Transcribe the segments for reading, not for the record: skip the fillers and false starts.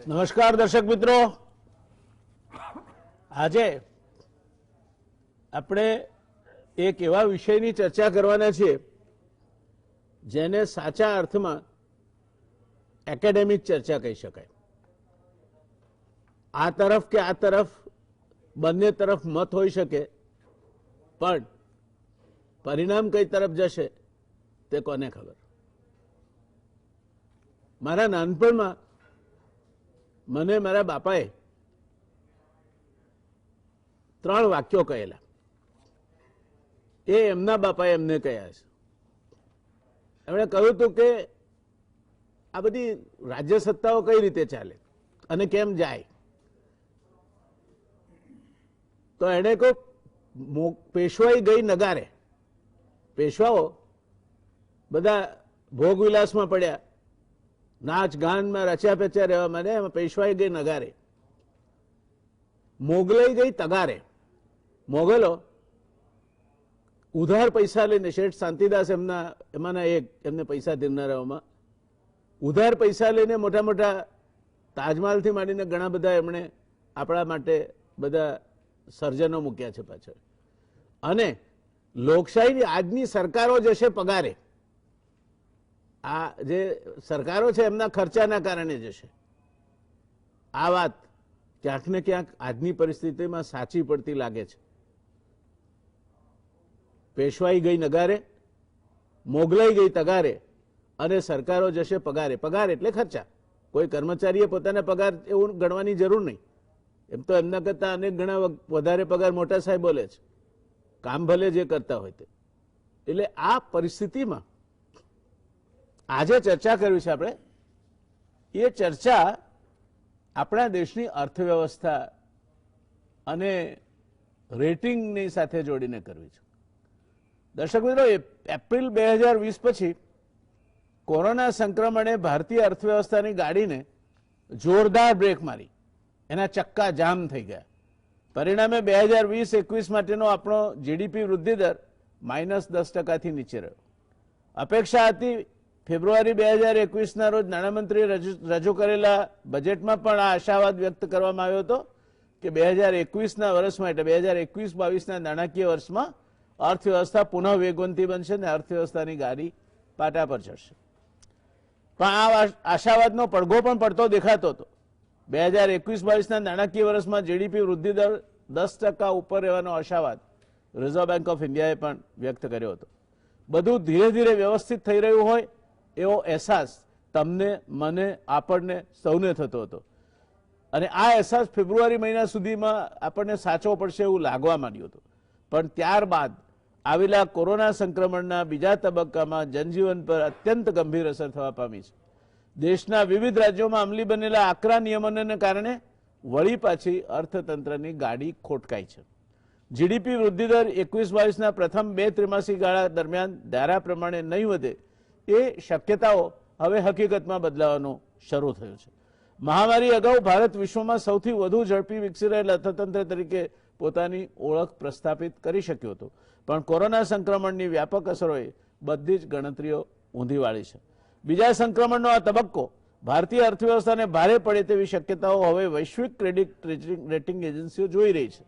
નમસ્કાર દર્શક મિત્રો, આજે આપણે એક એવા વિષયની ચર્ચા કરવાના છીએ જેને સાચા અર્થમાં એકેડેમિક ચર્ચા કહી શકાય. આ તરફ કે આ તરફ બંને તરફ મત હોઈ શકે, પણ પરિણામ કઈ તરફ જશે તે કોને ખબર. મારા નાનપણમાં મને મારા બાપાએ 3 વાક્યો કહેલા. એ એમના બાપાએ એમને કહ્યા છે. એમણે કહ્યું હતું કે આ બધી રાજ્ય સત્તાઓ કઈ રીતે ચાલે અને કેમ જાય. તો એણે કહ્યું, પેશવાઈ ગઈ નગારે. પેશવાઓ બધા ભોગવિલાસમાં પડ્યા, નાચ ગાનમાં રચ્યા પેચ્યા રહેવા માંડ્યા. એમાં પેશવાઈ ગઈ નગારે, મોગલાઈ ગઈ તગારે. મોગલો ઉધાર પૈસા લઈને, શેઠ શાંતિદાસ એમાંના એક, એમને પૈસા દેનારાઓમાં ઉધાર પૈસા લઈને મોટા મોટા તાજમહાલથી માંડીને ઘણા બધા એમણે આપણા માટે બધા સર્જનો મૂક્યા છે પાછળ. અને લોકશાહીની આજની સરકારો જશે પગારે. આ જે સરકારો છે એમના ખર્ચાના કારણે જશે. આ વાત ક્યાંક ને ક્યાંક આજની પરિસ્થિતિમાં સાચી પડતી લાગે છે. પેશવાઈ ગઈ નગારે, મોગલાઈ ગઈ તગારે અને સરકારો જશે પગારે. પગાર એટલે ખર્ચા. કોઈ કર્મચારીએ પોતાના પગાર એવું ગણવાની જરૂર નહીં. એમ તો એમના કરતા અનેક ગણા વધારે પગાર મોટા સાહેબો લે છે, કામ ભલે જે કરતા હોય તે. એટલે આ પરિસ્થિતિમાં આજે ચર્ચા કરવી છે આપણે. એ ચર્ચા આપણા દેશની અર્થવ્યવસ્થા અને રેટિંગની સાથે જોડીને કરવી છે. દર્શક મિત્રો, એપ્રિલ 2020 પછી કોરોના સંક્રમણે ભારતીય અર્થવ્યવસ્થાની ગાડીને જોરદાર બ્રેક મારી. એના ચક્કા જામ થઈ ગયા. પરિણામે 2020-21 માટેનો આપણો જીડીપી વૃદ્ધિ દર -10%થી નીચે રહ્યો. અપેક્ષા હતી, ફેબ્રુઆરી 2021ના રોજ નાણામંત્રીએ રજૂ કરેલા બજેટમાં પણ આ આશાવાદ વ્યક્ત કરવામાં આવ્યો હતો કે 2021ના વર્ષમાં, એટલે 2021-22ના નાણાકીય વર્ષમાં અર્થવ્યવસ્થા પુનઃ વેગવંતી બનશે અને અર્થવ્યવસ્થાની ગાડી પાટા પર ચડશે. પણ આ આશાવાદનો પડઘો પણ પડતો દેખાતો હતો. 2021-22ના નાણાકીય વર્ષમાં જીડીપી વૃદ્ધિ દર 10% ઉપર રહેવાનો આશાવાદ રિઝર્વ બેંક ઓફ ઇન્ડિયાએ પણ વ્યક્ત કર્યો હતો. બધું ધીરે ધીરે વ્યવસ્થિત થઈ રહ્યું હોય એવો અહેસાસ તમને, મને, આપણને સૌને થતો હતો. અને આ અહેસાસ ફેબ્રુઆરી મહિના સુધીમાં આપણને સાચવો પડશે એવું લાગવા માંડ્યું હતું. પણ ત્યારબાદ આવેલા કોરોના સંક્રમણના બીજા તબક્કામાં જનજીવન પર અત્યંત ગંભીર અસર થવા પામી છે. દેશના વિવિધ રાજ્યોમાં અમલી બનેલા આકરા નિયમનોને કારણે વળી પાછી અર્થતંત્રની ગાડી ખોટકાઈ છે. જીડીપી વૃદ્ધિ દર 21-22ના પ્રથમ 2 ત્રિમાસિક ગાળા દરમિયાન ધારા પ્રમાણે નહીં વધે એ શક્યતાઓ હવે હકીકતમાં બદલાવાનું શરૂ થયું છે. મહામારી અગાઉ ભારત વિશ્વમાં સૌથી વધુ ઝડપી વિકસી રહેલા અર્થતંત્ર તરીકે પોતાની ઓળખ પ્રસ્થાપિત કરી શક્યું હતું. પણ કોરોના સંક્રમણની વ્યાપક અસરોએ બધી જ ગણતરીઓ ઊંધી વાળી છે. બીજા સંક્રમણનો આ તબક્કો ભારતીય અર્થવ્યવસ્થાને ભારે પડે તેવી શક્યતાઓ હવે વૈશ્વિક ક્રેડિટ રેટિંગ એજન્સીઓ જોઈ રહી છે.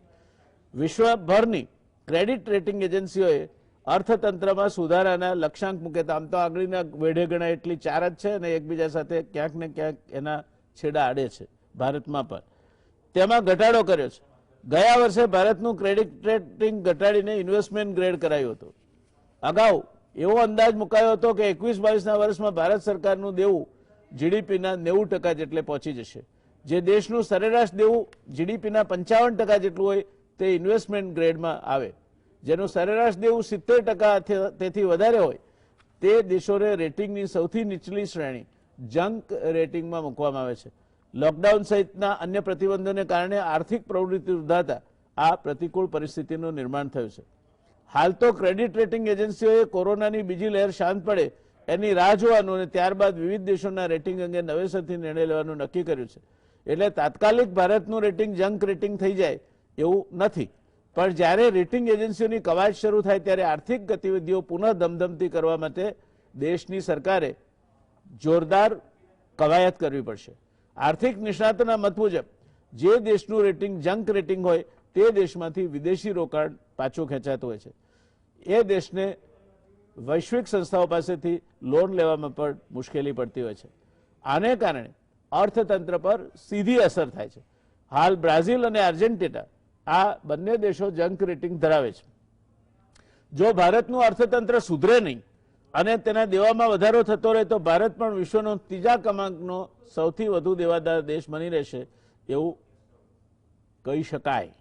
વિશ્વભરની ક્રેડિટ રેટિંગ એજન્સીઓએ અર્થતંત્રમાં સુધારાના લક્ષ્યાંક મૂકે. આમ તો આગળના વેઢે ગણા એટલી 4 જ છે અને એકબીજા સાથે ક્યાંક ને ક્યાંક એના છેડા આડે છે. ભારતમાં પણ તેમાં ઘટાડો કર્યો છે. ગયા વર્ષે ભારતનું ક્રેડિટ રેટિંગ ઘટાડીને ઇન્વેસ્ટમેન્ટ ગ્રેડ કરાયું હતું. અગાઉ એવો અંદાજ મુકાયો હતો કે 21-22ના વર્ષમાં ભારત સરકારનું દેવું જીડીપીના 90% જેટલે પહોંચી જશે. જે દેશનું સરેરાશ દેવું જીડીપીના 55% જેટલું હોય તે ઇન્વેસ્ટમેન્ટ ગ્રેડમાં આવે. જેનું સરેરાશ દેવું 70% તેથી વધારે હોય તે દેશોને રેટિંગની સૌથી નીચલી શ્રેણી જંક રેટિંગમાં મૂકવામાં આવે છે. લોકડાઉન સહિતના અન્ય પ્રતિબંધોને કારણે આર્થિક પ્રવૃત્તિ વૃદ્ધાતા આ પ્રતિકૂળ પરિસ્થિતિનું નિર્માણ થયું છે. હાલ તો ક્રેડિટ રેટિંગ એજન્સીઓએ કોરોનાની બીજી લહેર શાંત પડે એની રાહ જોવાનું અને ત્યારબાદ વિવિધ દેશોના રેટિંગ અંગે નવેસરથી નિર્ણય લેવાનું નક્કી કર્યું છે. એટલે તાત્કાલિક ભારતનું રેટિંગ જંક રેટિંગ થઈ જાય એવું નથી. પણ જ્યારે રેટિંગ એજન્સીઓની કવાયત શરૂ થાય ત્યારે આર્થિક ગતિવિધિઓ પુનઃ ધમધમતી કરવા માટે દેશની સરકારે જોરદાર કવાયત કરવી પડશે. આર્થિક નિષ્ણાતોના મત મુજબ જે દેશનું રેટિંગ જંક રેટિંગ હોય તે દેશમાંથી વિદેશી રોકાણ પાછું ખેંચાતું હોય છે. એ દેશને વૈશ્વિક સંસ્થાઓ પાસેથી લોન લેવામાં પણ મુશ્કેલી પડતી હોય છે. આને કારણે અર્થતંત્ર પર સીધી અસર થાય છે. હાલ બ્રાઝિલ અને આર્જેન્ટિના આ બંને દેશો જંક રેટિંગ ધરાવે છે. જો ભારતનું અર્થતંત્ર સુધરે નહીં અને તેના દેવામાં વધારો થતો રહે તો ભારત પણ વિશ્વનો ત્રીજા ક્રમાંકનો સૌથી વધુ દેવાદાર દેશ બની રહેશે એવું કહી શકાય.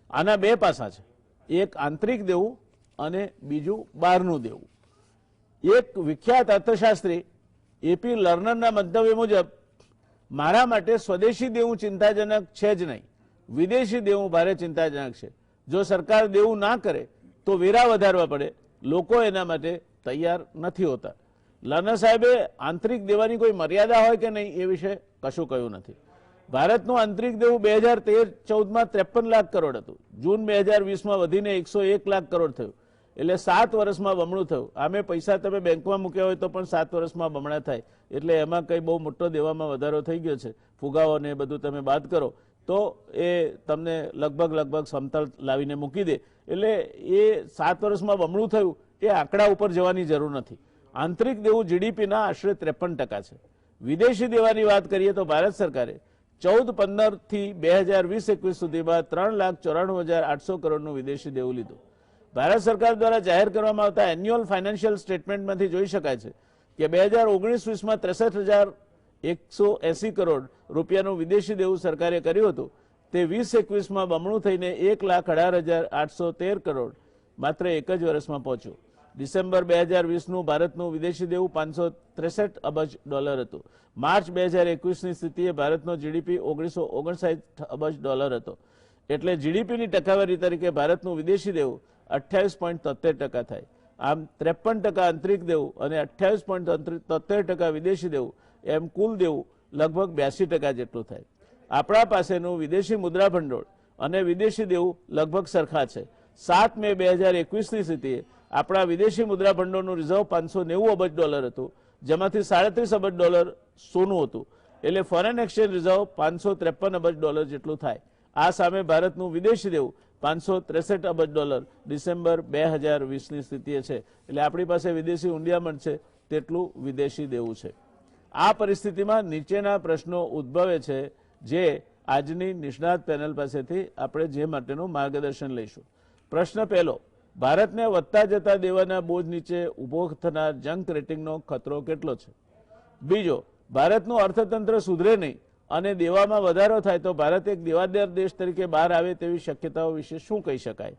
આના બે પાસા છે, એક આંતરિક દેવું અને બીજું બહારનું દેવું. એક વિખ્યાત અર્થશાસ્ત્રી એપી લર્નરના મંતવ્ય મુજબ મારા માટે સ્વદેશી દેવું ચિંતાજનક છે જ નહીં, વિદેશી દેવું ભારે ચિંતાજનક છે. જો સરકાર દેવું ના કરે તો વેરા વધારવા પડે, લોકો એના માટે તૈયાર નથી હોતા. લર્નર સાહેબે આંતરિક દેવાની કોઈ મર્યાદા હોય કે નહીં એ વિશે કશું કહ્યું નથી. ભારતનું આંતરિક દેવું 2013-14માં 53 લાખ કરોડ હતું. જૂન 2020માં વધીને 101 લાખ કરોડ થયું. એટલે 7 વર્ષમાં બમણું થયું. આમે પૈસા તમે બેંકમાં મૂક્યા હોય તો પણ 7 વર્ષમાં બમણા થાય. એટલે એમાં કંઈ બહુ મોટો દેવામાં વધારો થઈ ગયો છે. ફુગાવો ને બધું તમે બાદ કરો તો એ તમને લગભગ સમતલ લાવીને મૂકી દે. એટલે એ 7 વર્ષમાં બમણું થયું એ આંકડા ઉપર જવાની જરૂર નથી. આંતરિક દેવું જીડીપીના આશરે 53% છે. વિદેશી દેવાની વાત કરીએ તો ભારત સરકારે 14-15 થી 2020-21 સુધીમાં 3,94,800 કરોડનું વિદેશી દેવું લીધું. ભારત સરકાર દ્વારા જાહેર કરવામાં આવતા એન્યુઅલ ફાઇનાન્શિયલ સ્ટેટમેન્ટમાંથી જોઈ શકાય છે કે 2019-20માં 63,180 કરોડ રૂપિયાનું વિદેશી દેવું સરકારે કર્યું હતું. તે 2021માં બમણું થઈને 1,18,813 કરોડ માત્ર એક જ વર્ષમાં પહોંચ્યું. ડિસેમ્બર 2020નું ભારતનું વિદેશી દેવું $563 અબજ હતું. માર્ચ 2021ની સ્થિતિએ ભારતનો જીડીપી $1959 અબજ હતો. એટલે જીડીપીની ટકાવારી તરીકે ભારતનું વિદેશી દેવું 28.73% થાય. આમ 53% આંતરિક દેવું અને 28.73% વિદેશી દેવું, એમ કુલ દેવું લગભગ 82% જેટલું થાય. આપણા પાસેનું વિદેશી મુદ્રા ભંડોળ અને વિદેશી દેવું લગભગ સરખા છે. 7 મે 2021ની સ્થિતિએ આપણા વિદેશી મુદ્રા ભંડોળનું રિઝર્વ $590 અબજ હતું, જેમાંથી $37 અબજ સોનું હતું. એટલે ફોરેન એક્સચેન્જ રિઝર્વ $553 અબજ જેટલું થાય. આ સામે ભારતનું વિદેશી દેવું $563 અબજ ડિસેમ્બર 2020ની સ્થિતિએ છે. એટલે આપણી પાસે વિદેશી ઊંડિયામણ છે તેટલું વિદેશી દેવું છે. આ પરિસ્થિતિમાં નીચેના પ્રશ્નો ઉદ્ભવે છે જે આજની નિષ્ણાત પેનલ પાસેથી આપણે જે માટેનું માર્ગદર્શન લઈશું. પ્રશ્ન પહેલો, ભારતને વધતા જતા દેવાના બોજ નીચે ઉભો થનાર જંક રેટિંગનો ખતરો કેટલો છે? બીજો, ભારતનું અર્થતંત્ર સુધરે નહીં અને દેવામાં વધારો થાય તો ભારત એક દેવાદાર દેશ તરીકે બહાર આવે તેવી શક્યતાઓ વિશે શું કહી શકાય?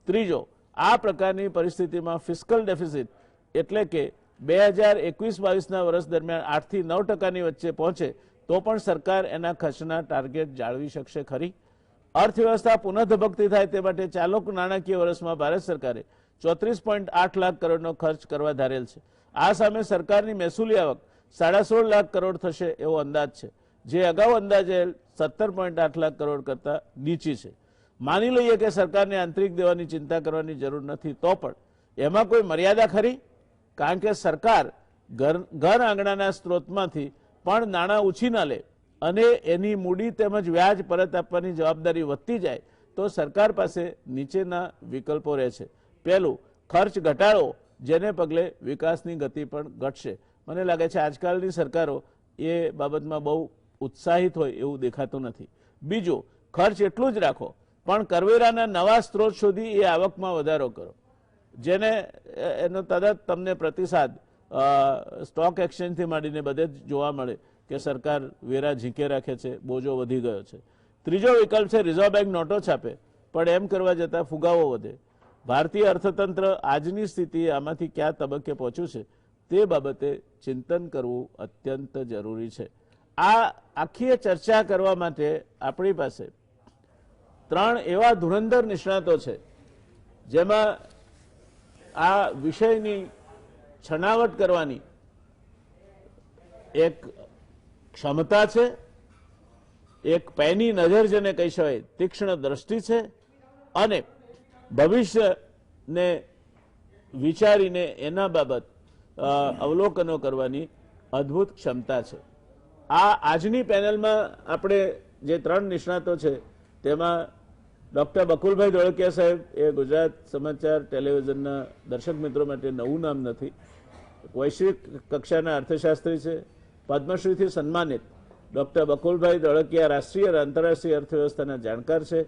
ત્રીજો, આ પ્રકારની પરિસ્થિતિમાં ફિસ્કલ ડેફિસિટ એટલે કે 2021-22ના વર્ષ દરમિયાન 8 થી 9% વચ્ચે પહોંચે તો પણ સરકાર એના ખર્ચના ટાર્ગેટ જાળવી શકશે ખરી? અર્થવ્યવસ્થા પુનઃધબકતી થાય તે માટે ચાલુ નાણાકીય વર્ષમાં ભારત સરકારે 34.8 લાખ કરોડનો ખર્ચ કરવા ધારેલ છે. આ સામે સરકારની મહેસૂલી આવક 16.5 લાખ કરોડ થશે એવો અંદાજ છે, જે અગાઉ અંદાજેલ 17.8 લાખ કરોડ કરતા નીચી છે. માની લઈએ કે સરકારને આંતરિક દેવાની ચિંતા કરવાની જરૂર નથી, તો પણ એમાં કોઈ મર્યાદા ખરી? કારણ કે સરકાર ઘર આંગણાના સ્ત્રોતમાંથી પણ નાણાં ઉછીના લે અને એની મૂડી તેમજ વ્યાજ પરત આપવાની જવાબદારી વધતી જાય તો સરકાર પાસે નીચેના વિકલ્પો રહે છે. પહેલું, ખર્ચ ઘટાડો, જેને પગલે વિકાસની ગતિ પણ ઘટશે. મને લાગે છે આજકાલની સરકારો એ બાબતમાં બહુ ઉત્સાહિત હોય એવું દેખાતું નથી. બીજું, ખર્ચ એટલું જ રાખો પણ કરવેરાના નવા સ્ત્રોત શોધી એ આવકમાં વધારો કરો, જેને એનો તરત તમને પ્રતિસાદ સ્ટોક એક્સચેન્જથી માંડીને બધે જ જોવા મળે કે સરકાર વેરા ઝીંકે રાખે છે, બોજો વધી ગયો છે. ત્રીજો વિકલ્પ છે રિઝર્વ બેંક નોટો છાપે, પણ એમ કરવા જતાં ફુગાવો વધે. ભારતીય અર્થતંત્ર આજની સ્થિતિએ આમાંથી કયા તબક્કે પહોંચ્યું છે તે બાબતે ચિંતન કરવું અત્યંત જરૂરી છે. આ આખી ચર્ચા કરવા માટે આપણી પાસે 3 એવા ધુરંધર નિષ્ણાતો છે જેમાં આ વિષયની છણાવટ કરવાની એક ક્ષમતા છે, એક પેની નજર જેને કહી શકાય તીક્ષ્ણ દ્રષ્ટિ છે, અને ભવિષ્યને વિચારીને એના બાબત અવલોકનો કરવાની અદ્ભુત ક્ષમતા છે. આજની પેનલમાં આપણે જે 3 નિષ્ણાતો છે તેમાં ડોક્ટર બકુલભાઈ ધોળકિયા સાહેબ એ ગુજરાત સમાચાર ટેલિવિઝનના દર્શક મિત્રો માટે નવું નામ નથી. વૈશ્વિક કક્ષાના અર્થશાસ્ત્રી છે. પદ્મશ્રીથી સન્માનિત ડોક્ટર બકુલભાઈ ધોળકિયા રાષ્ટ્રીય અને આંતરરાષ્ટ્રીય અર્થવ્યવસ્થાના જાણકાર છે.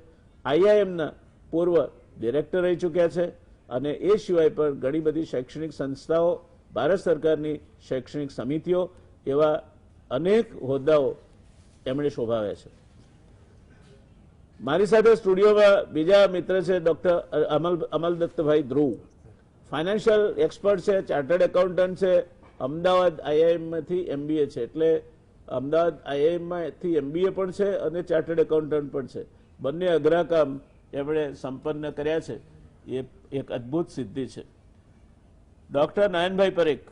IIMના પૂર્વ ડિરેક્ટર રહી ચૂક્યા છે અને એ સિવાય પણ ઘણી બધી શૈક્ષણિક સંસ્થાઓ, ભારત સરકારની શૈક્ષણિક સમિતિઓ, એવા અનેક હોદ્દાઓ એમણે શોભાવ્યા છે. મારી સાથે સ્ટુડિયોમાં બીજા મિત્ર છે ડોક્ટર અમલદત્તભાઈ ધ્રુવ, ફાઇનાન્શિયલ એક્સપર્ટ છે, ચાર્ટર્ડ એકાઉન્ટન્ટ છે, અમદાવાદ IIMમાંથી MBA છે. એટલે અમદાવાદ IIMમાંથી MBA પણ છે અને ચાર્ટર્ડ એકાઉન્ટન્ટ પણ છે. બંને અઘરા કામ એમણે સંપન્ન કર્યા છે. એ એક અદ્ભુત સિદ્ધિ છે. ડોક્ટર નયનભાઈ પરીખ,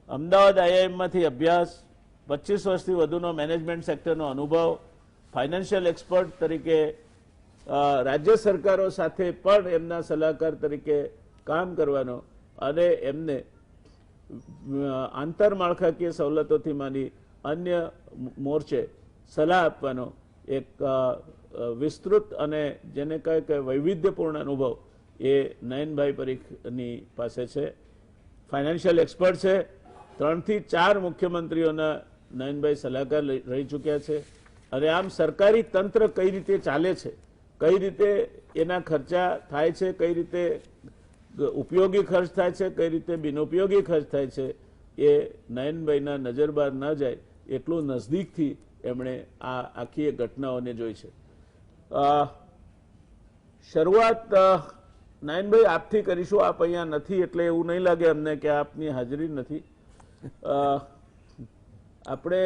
અમદાવાદ IIMમાંથી અભ્યાસ, 25 વર્ષથી વધુનો મેનેજમેન્ટ સેક્ટરનો અનુભવ, ફાઇનાન્શિયલ એક્સપર્ટ તરીકે રાજ્ય સરકારો સાથે પણ એમના સલાહકાર તરીકે કામ કરવાનો અને એમને આંતરમાળખાકીય સવલતોથી માંડી અન્ય મોરચે સલાહ આપવાનો એક વિસ્તૃત અને જેને કહે કે વૈવિધ્યપૂર્ણ અનુભવ એ નયનભાઈ પરીખની પાસે છે. ફાઇનાન્શિયલ એક્સપર્ટ છે. 3 થી 4 મુખ્યમંત્રીઓના નયનભાઈ સલાહકાર રહી ચૂક્યા છે. અને આમ સરકારી તંત્ર કઈ રીતે ચાલે છે, કઈ રીતે એના ખર્ચા થાય છે, કઈ રીતે ઉપયોગી ખર્ચ થાય છે, કઈ રીતે બિનઉપયોગી ખર્ચ થાય છે, એ નયનભાઈના નજર બહાર ન જાય એટલું નજદીકથી એમણે આ આખી ઘટનાઓને જોઈ છે. શરૂઆત નયનભાઈ આપથી કરીશું. આપ અહીંયા નથી એટલે એવું નહીં લાગે અમને કે આપની હાજરી નથી. આપણે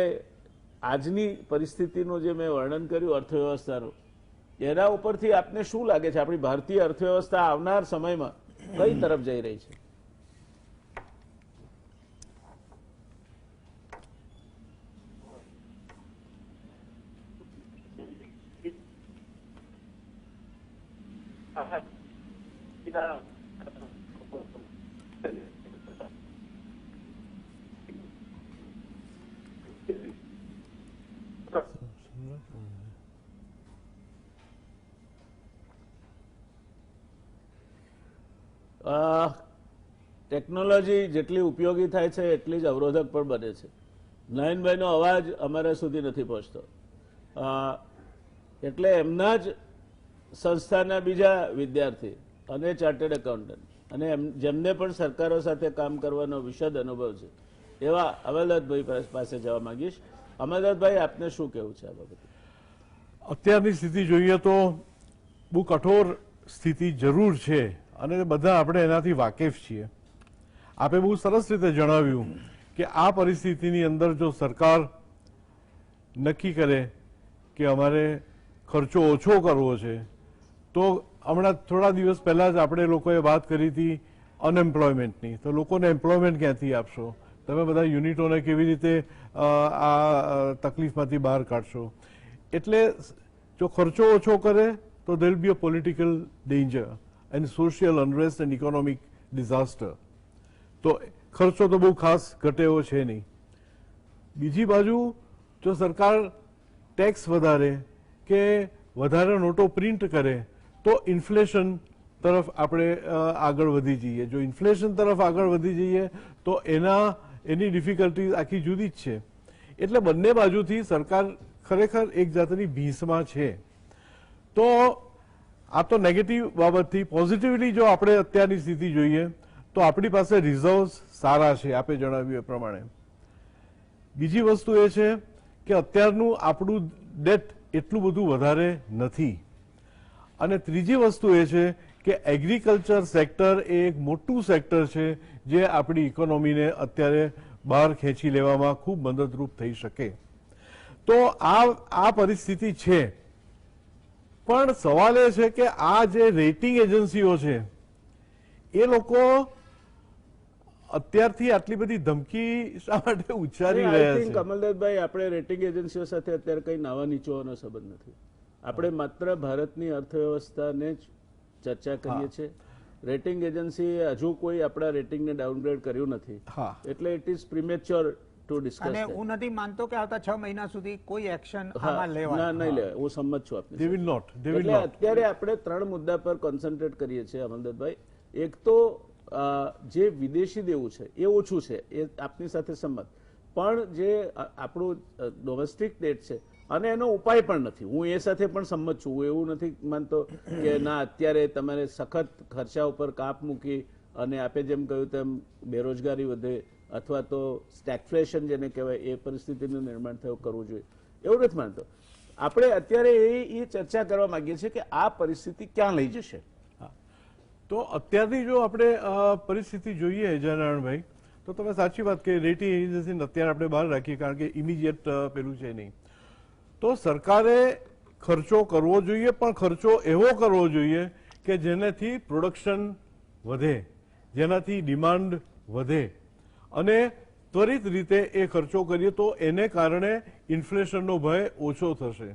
આજની પરિસ્થિતિનું જે મેં વર્ણન કર્યું અર્થવ્યવસ્થાનું, એના ઉપરથી આપને શું લાગે છે આપણી ભારતીય અર્થવ્યવસ્થા આવનાર સમયમાં કઈ તરફ જઈ રહી છે? ટેકનોલોજી જેટલી ઉપયોગી થાય છે એટલી જ અવરોધક પણ બને છે. નયનભાઈનો અવાજ અમારા સુધી નથી પહોંચતો. એટલે એમના જ સંસ્થાના બીજા વિદ્યાર્થી અને ચાર્ટર્ડ એકાઉન્ટન્ટ અને જેમને પણ સરકારો સાથે કામ કરવાનો વિશદ અનુભવ છે એવા અમલદત્તભાઈ પાસે જવા માંગીશ. અમલદત્તભાઈ, આપને શું કહેવું છે આ બાબતે? અત્યારની સ્થિતિ જોઈએ તો બહુ કઠોર સ્થિતિ જરૂર છે અને બધા આપણે એનાથી વાકેફ છીએ. આપે બહુ સરસ રીતે જણાવ્યું કે આ પરિસ્થિતિની અંદર જો સરકાર નક્કી કરે કે અમારે ખર્ચો ઓછો કરવો છે તો હમણાં થોડા દિવસ પહેલા જ આપણે લોકોએ વાત કરી હતી અનએમ્પ્લોયમેન્ટની. તો લોકોને એમ્પ્લોયમેન્ટ ક્યાંથી આપશો? તમે બધા યુનિટોને કેવી રીતે આ તકલીફમાંથી બહાર કાઢશો? એટલે જો ખર્ચો ઓછો કરે તો there will be a political danger and social unrest and economic disaster. તો ખર્ચો તો બહુ ખાસ ઘટે એવો છે નહીં. બીજી બાજુ જો સરકાર ટેક્સ વધારે કે વધારે નોટો પ્રિન્ટ કરે તો ઇન્ફ્લેશન તરફ આપણે આગળ વધી જઈએ. જો ઇન્ફ્લેશન તરફ આગળ વધી જઈએ તો એની ડિફિકલ્ટી આખી જુદી જ છે. એટલે બંને બાજુથી સરકાર ખરેખર એક જાતની ભીંસમાં છે. તો આ તો નેગેટિવ બાબતથી પોઝિટિવલી જો આપણે અત્યારની સ્થિતિ જોઈએ તો આપણી પાસે રિઝર્વ્સ સારા છે આપે જણાવ્યું એ પ્રમાણે. બીજી વસ્તુ એ છે કે અત્યારનું આપણું ડેટ એટલું બધું વધારે નથી. અને ત્રીજી વસ્તુ એ છે કે એગ્રીકલ્ચર સેક્ટર એ એક મોટું સેક્ટર છે જે આપણી ઇકોનોમીને અત્યારે બહાર ખેંચી લેવામાં ખૂબ મદદરૂપ થઈ શકે. તો આ પરિસ્થિતિ છે. પણ સવાલ એ છે કે આ જે રેટિંગ એજન્સીઓ છે એ લોકો અત્યારથી આટલી બધી ધમકી શા માટે ઉચ્ચારી રહ્યા છે? કમલદત્તભાઈ, આપણે રેટિંગ એજન્સીઓ સાથે અત્યારે કઈ નાવા નીચોવાનો સંબંધ નથી. આપણે માત્ર ભારતની અર્થવ્યવસ્થાને જ ચર્ચા કરીએ છીએ. રેટિંગ એજન્સીએ હજુ કોઈ આપણા રેટિંગને ડાઉનગ્રેડ કર્યું નથી. એટલે it is premature to discuss. અને હું નથી માનતો કે આવતા 6 મહિના સુધી કોઈ એક્શન હા, આમાં ના લેવાય. નહીં લેવાય, હું સંમત છું આપની They સાથે. will not. They will એટલે not. અત્યારે આપણે 3 મુદ્દા પર કોન્સન્ટ્રેટ કરીએ છીએ અમલદત્તભાઈ. એક તો જે વિદેશી દેવું છે એ ઓછું છે, એ આપની સાથે સંમત, પણ જે આપણું ડોમેસ્ટિક ડેટ છે અને એનો ઉપાય પણ નથી, હું એ સાથે પણ સંમત છું. હું એવું નથી માનતો કે ના અત્યારે તમારે સખત ખર્ચા ઉપર કાપ મૂકી અને આપે જેમ કહ્યું તેમ બેરોજગારી વધે અથવા તો સ્ટેગફ્લેશન જેને કહેવાય એ પરિસ્થિતિનું નિર્માણ થયું કરવું જોઈએ, એવું નથી માનતો. આપણે અત્યારે એ ચર્ચા કરવા માંગીએ છીએ કે આ પરિસ્થિતિ ક્યાં લઈ જશે. તો અત્યારની જો આપણે પરિસ્થિતિ જોઈએ જયનારાયણભાઈ, તો તમે સાચી વાત કે રેટિંગ એજન્સીને અત્યારે આપણે બહાર રાખીએ કારણ કે ઇમિડિયેટ પેલું છે નહીં. તો સરકારે ખર્ચો કરવો જોઈએ, પણ ખર્ચો એવો કરવો જોઈએ કે જેનાથી પ્રોડક્શન વધે, જેનાથી ડિમાન્ડ વધે, અને ત્વરિત રીતે એ ખર્ચો કરીએ તો એને કારણે ઇન્ફ્લેશનનો ભય ઓછો થશે.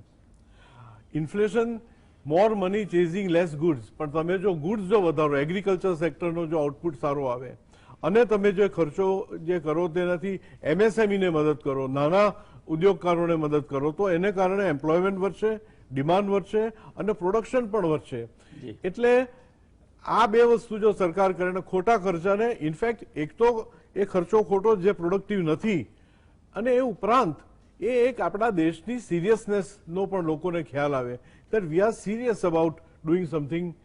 ઇન્ફ્લેશન મોર મની ચેઝિંગ લેસ ગુડ્સ, પણ તમે જો ગુડ્સ જો વધારો, એગ્રીકલ્ચર સેક્ટરનો જો આઉટપુટ સારો આવે અને તમે જે ખર્ચો જે કરો તેનાથી એમએસએમઈને મદદ કરો, નાના ઉદ્યોગકારોને મદદ કરો, તો એને કારણે એમ્પ્લોયમેન્ટ વધશે, ડિમાન્ડ વધશે અને પ્રોડક્શન પણ વધશે. એટલે આ બે વસ્તુ જો સરકાર કરે ને ખોટા ખર્ચાને, ઇનફેક્ટ એક તો એ ખર્ચો ખોટો જે પ્રોડક્ટિવ નથી, અને એ ઉપરાંત એ એક આપણા દેશની સિરિયસનેસનો પણ લોકોને ખ્યાલ આવે that we are serious about doing something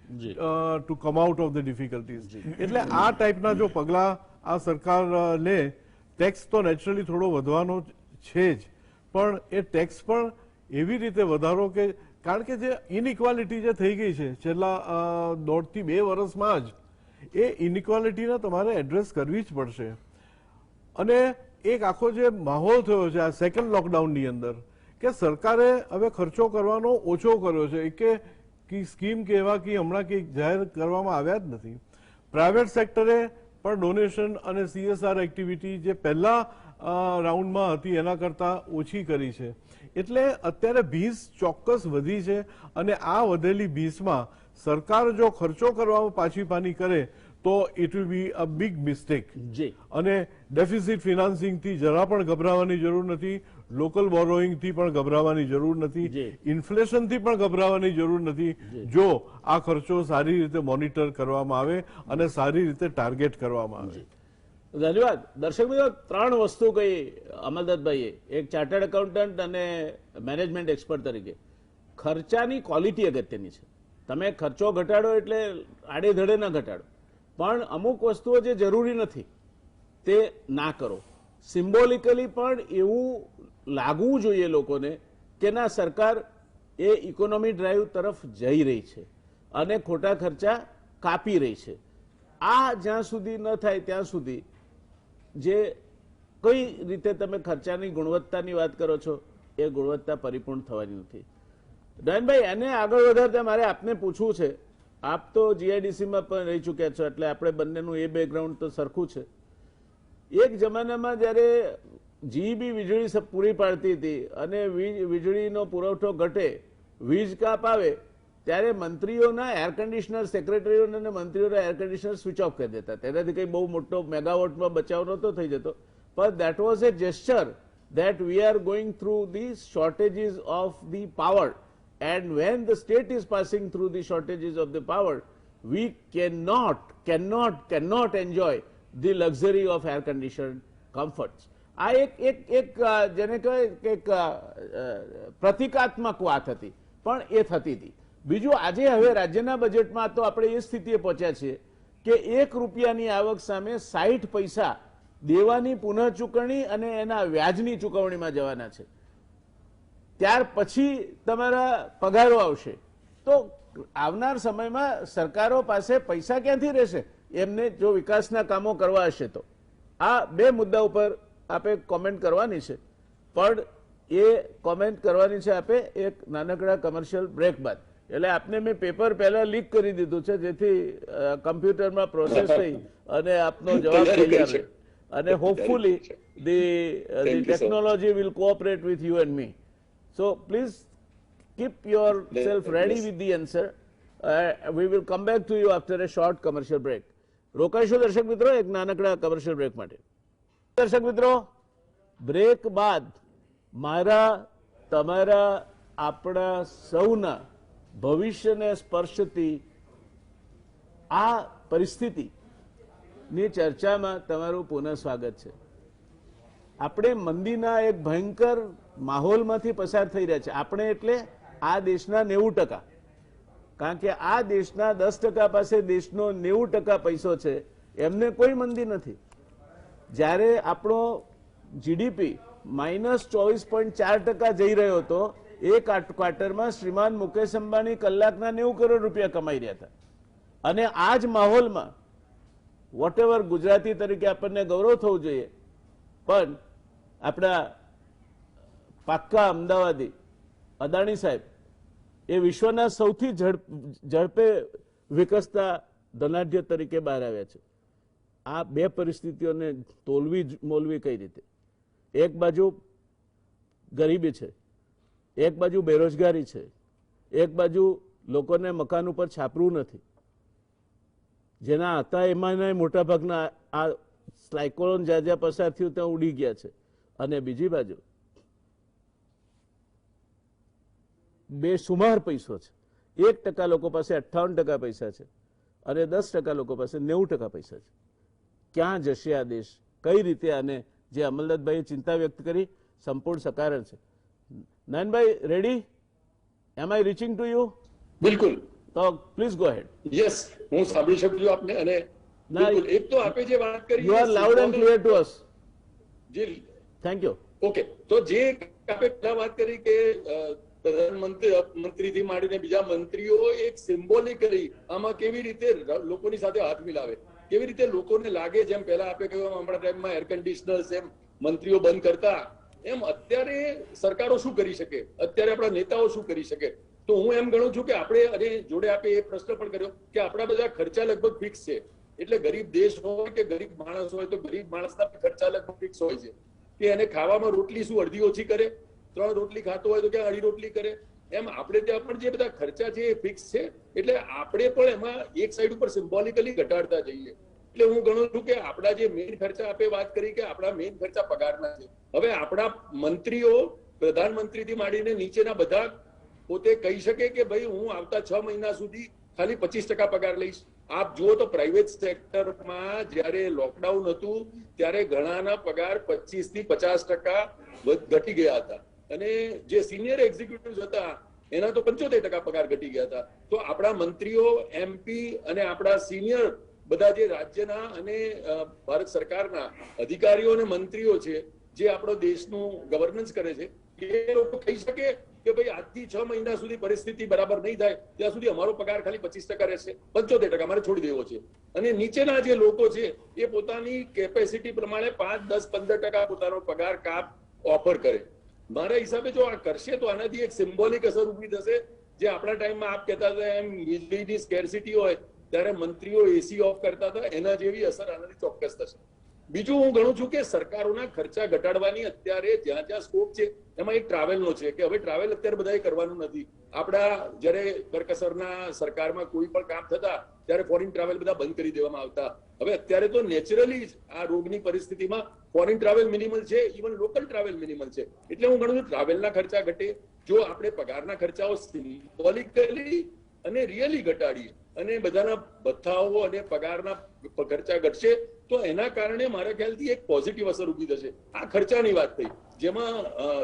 to come out of the difficulties. એટલે આ ટાઈપના જો પગલા આ સરકાર લે, ટેક્સ તો નેચરલી થોડો વધવાનો છે જ, પણ એ ટેક્સ પણ એવી રીતે વધારો કે, કારણ કે જે ઇનઇક્વાલિટી જે થઈ ગઈ છે છેલ્લા 1.5 થી 2 વર્ષમાં જ, એ ઇનઇક્વાલિટીને તમારે એડ્રેસ કરવી જ પડશે. અને એક આખો જે માહોલ થયો છે આ સેકન્ડ લોકડાઉનની અંદર, કે સરકારે હવે ખર્ચો કરવાનો ઓછો કર્યો છે, કે સ્કીમ કે એવા કે હમણાં કંઈક જાહેર કરવામાં આવ્યા જ નથી. પ્રાઇવેટ સેક્ટરે પણ ડોનેશન અને CSR એક્ટિવિટી જે પહેલા રાઉન્ડમાં હતી એના કરતાં ઓછી કરી છે. એટલે અત્યારે ભીસ ચોક્કસ વધી છે, અને આ વધેલી ભીસમાં સરકાર જો ખર્ચો કરવામાં પાછી પાની કરે તો it will be a big mistake. અને ડેફિસિટ ફિનાન્સિંગથી જરા પણ ગભરાવાની જરૂર નથી, લોકલ બોરોઈંગથી પણ ગભરાવાની જરૂર નથી, ઇન્ફ્લેશનથી પણ ગભરાવાની જરૂર નથી, જો આ ખર્ચો સારી રીતે મોનિટર કરવામાં આવે અને સારી રીતે ટાર્ગેટ કરવામાં આવે. ધન્યવાદ. દર્શક મિત્રો, 3 વસ્તુ કહી અમલદત્તભાઈએ, એક ચાર્ટર્ડ એકાઉન્ટન્ટ અને મેનેજમેન્ટ એક્સપર્ટ તરીકે. ખર્ચાની ક્વોલિટી અગત્યની છે. તમે ખર્ચો ઘટાડો એટલે આડેધડે ના ઘટાડો, પણ અમુક વસ્તુઓ જે જરૂરી નથી તે ના કરો. સિમ્બોલિકલી પણ એવું લાગવું જોઈએ લોકોને કે ના, સરકાર એ ઇકોનોમી ડ્રાઈવ તરફ જઈ રહી છે અને ખોટા ખર્ચા કાપી રહી છે. આ જ્યાં સુધી ન થાય ત્યાં સુધી જે કઈ રીતે તમે ખર્ચાની ગુણવત્તાની વાત કરો છો એ ગુણવત્તા પરિપૂર્ણ થવાની નથી. નયનભાઈ, એને આગળ વધારતા મારે આપને પૂછવું છે, આપ તો GIDCમાં પણ રહી ચૂક્યા છો એટલે આપણે બંનેનું એ બેકગ્રાઉન્ડ તો સરખું છે. એક જમાનામાં જ્યારે GEB વીજળી પૂરી પાડતી હતી અને વીજળીનો પુરવઠો ઘટે, વીજ કાપ આવે, ત્યારે મંત્રીઓના એર કન્ડિશનર, સેક્રેટરીઓના અને મંત્રીઓના એર કન્ડિશનર સ્વિચ ઓફ કરી દેતા. તેનાથી કંઈ બહુ મોટો મેગાવોટમાં બચાવ નહોતો થઈ જતો, પણ that was A gesture that we are going through these shortages of the power, and when the state is passing through the shortages of the power, we cannot enjoy the luxury of air conditioned comforts. આ એક જેને કહેવાય કે પ્રતિકાત્મક વાત હતી, પણ એ થતી હતી. બીજું, આજે હવે રાજ્યના બજેટમાં તો આપણે એ સ્થિતિએ પહોંચ્યા છીએ કે 1 રૂપિયાની આવક સામે 60 પૈસા દેવાની પુનઃ ચૂકવણી અને એના વ્યાજની ચૂકવણીમાં જવાના છે. ત્યાર પછી તમારા પગારો આવશે, તો આવનાર સમયમાં સરકારો પાસે પૈસા ક્યાંથી રહેશે એમને જો વિકાસના કામો કરવા હશે તો? આ 2 મુદ્દા ઉપર આપે કોમેન્ટ કરવાની છે, પણ એ કોમેન્ટ કરવાની છે આપે એક નાનકડા કમર્શિયલ બ્રેક બાદ. એટલે આપને મેં પેપર પહેલા લીક કરી દીધું છે જેથી કમ્પ્યુટરમાં પ્રોસેસ થઈ અને આપનો જવાબ તૈયાર રહે. અને hopefully the technology will cooperate with you and me. So please keep yourself ready with the answer. We will come back to you after a short commercial break. રોકાઈશું દર્શક મિત્રો એક નાનકડા કમર્શિયલ બ્રેક માટે. દર્શક મિત્રો, બ્રેક બાદ મારા તમારા આપણા સૌના ભવિષ્યને સ્પર્શતી આ પરિસ્થિતિની ચર્ચામાં તમારું પુનઃ સ્વાગત છે. આપણે મંદીના એક ભયંકર માહોલમાંથી પસાર થઈ રહ્યા છે. આપણે એટલે આ દેશના 90%, કારણ કે આ દેશના 10% પાસે દેશનો 90% પૈસો છે, એમને કોઈ મંદી નથી. જ્યારે આપણો જીડીપી -24.4% જઈ રહ્યો હતો, એક ક્વાર્ટરમાં શ્રીમાન મુકેશ અંબાણી કલાકના 90 કરોડ રૂપિયા કમાઈ રહ્યા હતા. અને આ જ માહોલમાં વોટેવર ગુજરાતી તરીકે આપણને ગૌરવ થવું જોઈએ, પણ આપણા પાક્કા અમદાવાદી અદાણી સાહેબ એ વિશ્વના સૌથી ઝડપે વિકસતા ધનાઢ્ય તરીકે બહાર આવ્યા છે. આ બે પરિસ્થિતિઓને મોલવી કઈ રીતે? એક બાજુ ગરીબી છે, એક બાજુ બેરોજગારી છે, એક બાજુ લોકોને મકાન ઉપર છાપરું નથી, જેના હતા એમાંના મોટા ભાગના આ સાયક્લોન જ્યાં જ્યાં પસાર થયું ત્યાં ઉડી ગયા છે. અને બીજી બાજુ બેસુમાર પૈસો છે. 1% લોકો પાસે 58% પૈસા છે અને 10% લોકો પાસે 90% પૈસા છે. ક્યાં જશે આ દેશ? કઈ રીતે? આને જે અમલનાથભાઈએ ચિંતા વ્યક્ત કરી સંપૂર્ણ સકારણ છે. Nayanbhai, ready? Am I reaching to you? બિલકુલ. તો પ્લીઝ ગો હેડ. યસ, હું સાંભળી શકું છું આપને. અને બિલકુલ, એક તો આપે જે વાત કરી, you are loud and clear to us. જી, થેન્ક યુ. ઓકે. તો જે આપે પહેલા વાત કરી કે પ્રધાનમંત્રીથી માંડીને બીજા મંત્રીઓ એક સિમ્બોલિકલી આમાં કેવી રીતે લોકોની સાથે હાથ મિલાવે, કેવી રીતે લોકોને લાગે, જેમ પહેલા આપે કહ્યું આપણા ટાઈમમાં એર કન્ડિશનર્સ એમ મંત્રીઓ બંધ કરતા, એમ અત્યારે સરકારો શું કરી શકે, અત્યારે આપણા નેતાઓ શું કરી શકે. તો હું એમ ગણું છું કે આપણે, અને જોડે આપે એ પ્રશ્ન પણ કર્યો કે આપણા બધા ખર્ચા લગભગ ફિક્સ છે. એટલે ગરીબ દેશ હોય કે ગરીબ માણસ હોય, તો ગરીબ માણસના ખર્ચા લગભગ ફિક્સ હોય છે કે એને ખાવામાં રોટલી શું અડધી ઓછી કરે, 3 રોટલી ખાતો હોય તો ક્યાં 2.5 રોટલી કરે. એમ આપણે ત્યાં પણ જે બધા ખર્ચા છે એ ફિક્સ છે. એટલે આપણે પણ એમાં એક સાઈડ ઉપર સિમ્બોલિકલી ઘટાડતા જઈએ. એટલે હું ગણું છું કે આપણા જે મેઇન ખર્ચા આપે વાત કરી કે આપણા મેઇન ખર્ચા પગારના છે. હવે આપણા મંત્રીઓ પ્રધાનમંત્રીથી માંડીને નીચેના બધા પોતે કહી શકે કે ભાઈ હું આવતા 6 મહિના સુધી ખાલી 25% પગાર લઈશ. આપ જુઓ તો પ્રાઇવેટ સેક્ટરમાં જ્યારે લોકડાઉન હતું ત્યારે ઘણાના પગાર 25 થી 50% ઘટી ગયા હતા, અને જે સિનિયર એક્ઝિક્યુટિવ્સ હતા એના તો 75% પગાર ઘટી ગયા હતા. તો આપણા મંત્રીઓ, એમપી અને આપણા સિનિયર બધા જે રાજ્યના અને ભારત સરકારના અધિકારીઓ અને મંત્રીઓ છે, જે આપણો દેશનું ગવર્નન્સ કરે છે, એ લોકો કહી શકે કે ભાઈ આજથી 6 મહિના સુધી પરિસ્થિતિ બરાબર નહીં થાય ત્યાં સુધી અમારો પગાર ખાલી 25% રહેશે, 75% અમારે છોડી દેવો છે. અને નીચેના જે લોકો છે એ પોતાની કેપેસિટી પ્રમાણે 5, 10, 15% પોતાનો પગાર કાપ ઓફર કરે. મારા હિસાબે જો આ કરશે તો આનાથી એક સિમ્બોલિક અસર ઉભી થશે. જે આપણા ટાઈમમાં આપ કહેતા હતા એમ વીજળીની સ્કેર્સિટી હોય ત્યારે મંત્રીઓ એસી ઓફ કરતા હતા, એના જેવી અસર આનાથી ચોક્કસ થશે. બીજું હું ગણું છું કે સરકારોના ખર્ચા ઘટાડવાની અત્યારે જ્યાં જ્યાં સ્કોપ છે એમાં એક ટ્રાવેલનો છે કે હવે ટ્રાવેલ અત્યારે બધાએ કરવાનું નથી. આપણા જ્યારે કરકસરના સરકારમાં કોઈ પણ કામ થતા ત્યારે ફોરેન ટ્રાવેલ બધા બંધ કરી દેવામાં આવતા. હવે અત્યારે તો નેચરલી જ આ રોગની પરિસ્થિતિમાં ફોરેન ટ્રાવેલ મિનિમલ છે, ઇવન લોકલ ટ્રાવેલ મિનિમલ છે. એટલે હું ગણું છું ટ્રાવેલના ખર્ચા ઘટે. જો આપણે પગારના ખર્ચાઓ સિમ્બોલિકલી અને રિયલી ઘટાડીએ અને બધાના ભથ્થાઓ અને પગારના ખર્ચા ઘટશે તો એના કારણે મારા ખ્યાલથી એક પોઝિટિવ અસર ઉભી થશે. આ ખર્ચાની વાત થઈ જેમાં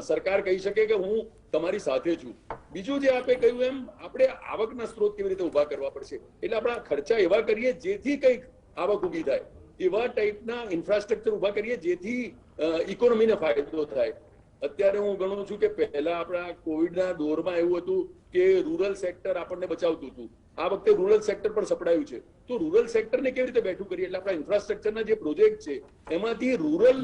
સરકાર કહી શકે કે હું તમારી સાથે છું. બીજું જે આપે કહ્યું એમ આપણે આવકના સ્ત્રોત કેવી રીતે ઉભા કરવા પડશે. એટલે આપણા ખર્ચા એવા કરીએ જેથી કંઈક આવક ઉભી થાય, એવા ટાઈપના ઇન્ફ્રાસ્ટ્રક્ચર ઉભા કરીએ જેથી ઇકોનોમીને ફાયદો થાય. અત્યારે હું ગણું છું કે પહેલા આપણા કોવિડના દોરમાં એવું હતું કે રૂરલ સેક્ટર આપણને બચાવતું હતું. આ વખતે રૂરલ સેક્ટર પણ સપડાયું છે. તો રૂરલ સેક્ટરને કેવી રીતે બેઠું કરીએ? એટલે આપણા ઇન્ફ્રાસ્ટ્રક્ચરના જે પ્રોજેક્ટ છે એમાંથી રૂરલ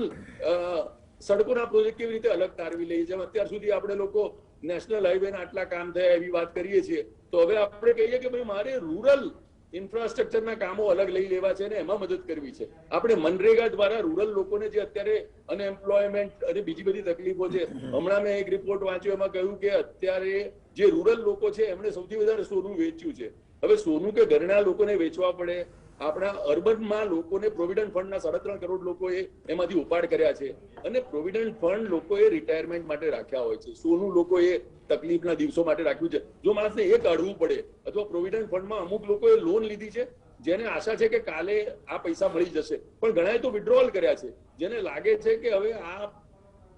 સડકોના પ્રોજેક્ટ કેવી રીતે અલગ તારવી લઈએ. જેમ અત્યાર સુધી આપણે લોકો નેશનલ હાઈવેના આટલા કામ થયા એવી વાત કરીએ છીએ, તો હવે આપણે કહીએ કે ભાઈ મારે રૂરલ ઇન્ફ્રાસ્ટ્રક્ચરના કામો અલગ લઈ લેવા છે અને એમાં મદદ કરવી છે. આપણે મનરેગા દ્વારા રૂરલ લોકોને જે અત્યારે અનએમ્પ્લોયમેન્ટ અને બીજી બધી તકલીફો છે, હમણાં મેં એક રિપોર્ટ વાંચ્યો એમાં કહ્યું કે અત્યારે જે રૂરલ લોકો છે એમણે સૌથી વધારે સોનું વેચ્યું છે. હવે સોનું કે ઘરના લોકોને વેચવા પડે, આપણા અર્બનમાં લોકોને પ્રોવિડન્ટ ફંડના 3.5 કરોડ લોકોએ એમાંથી ઉપાડ કર્યા છે, અને પ્રોવિડન્ટ ફંડ લોકોએ રિટાયરમેન્ટ માટે રાખ્યા હોય છે, સોનું લોકોએ તકલીફના દિવસો માટે રાખ્યું છે. જો માણસને એ કાઢવું પડે અથવા પ્રોવિડન્ટ ફંડમાં અમુક લોકોએ લોન લીધી છે જેને આશા છે કે કાલે આ પૈસા મળી જશે, પણ ઘણાએ તો વિડ્રોવલ કર્યા છે, જેને લાગે છે કે હવે આ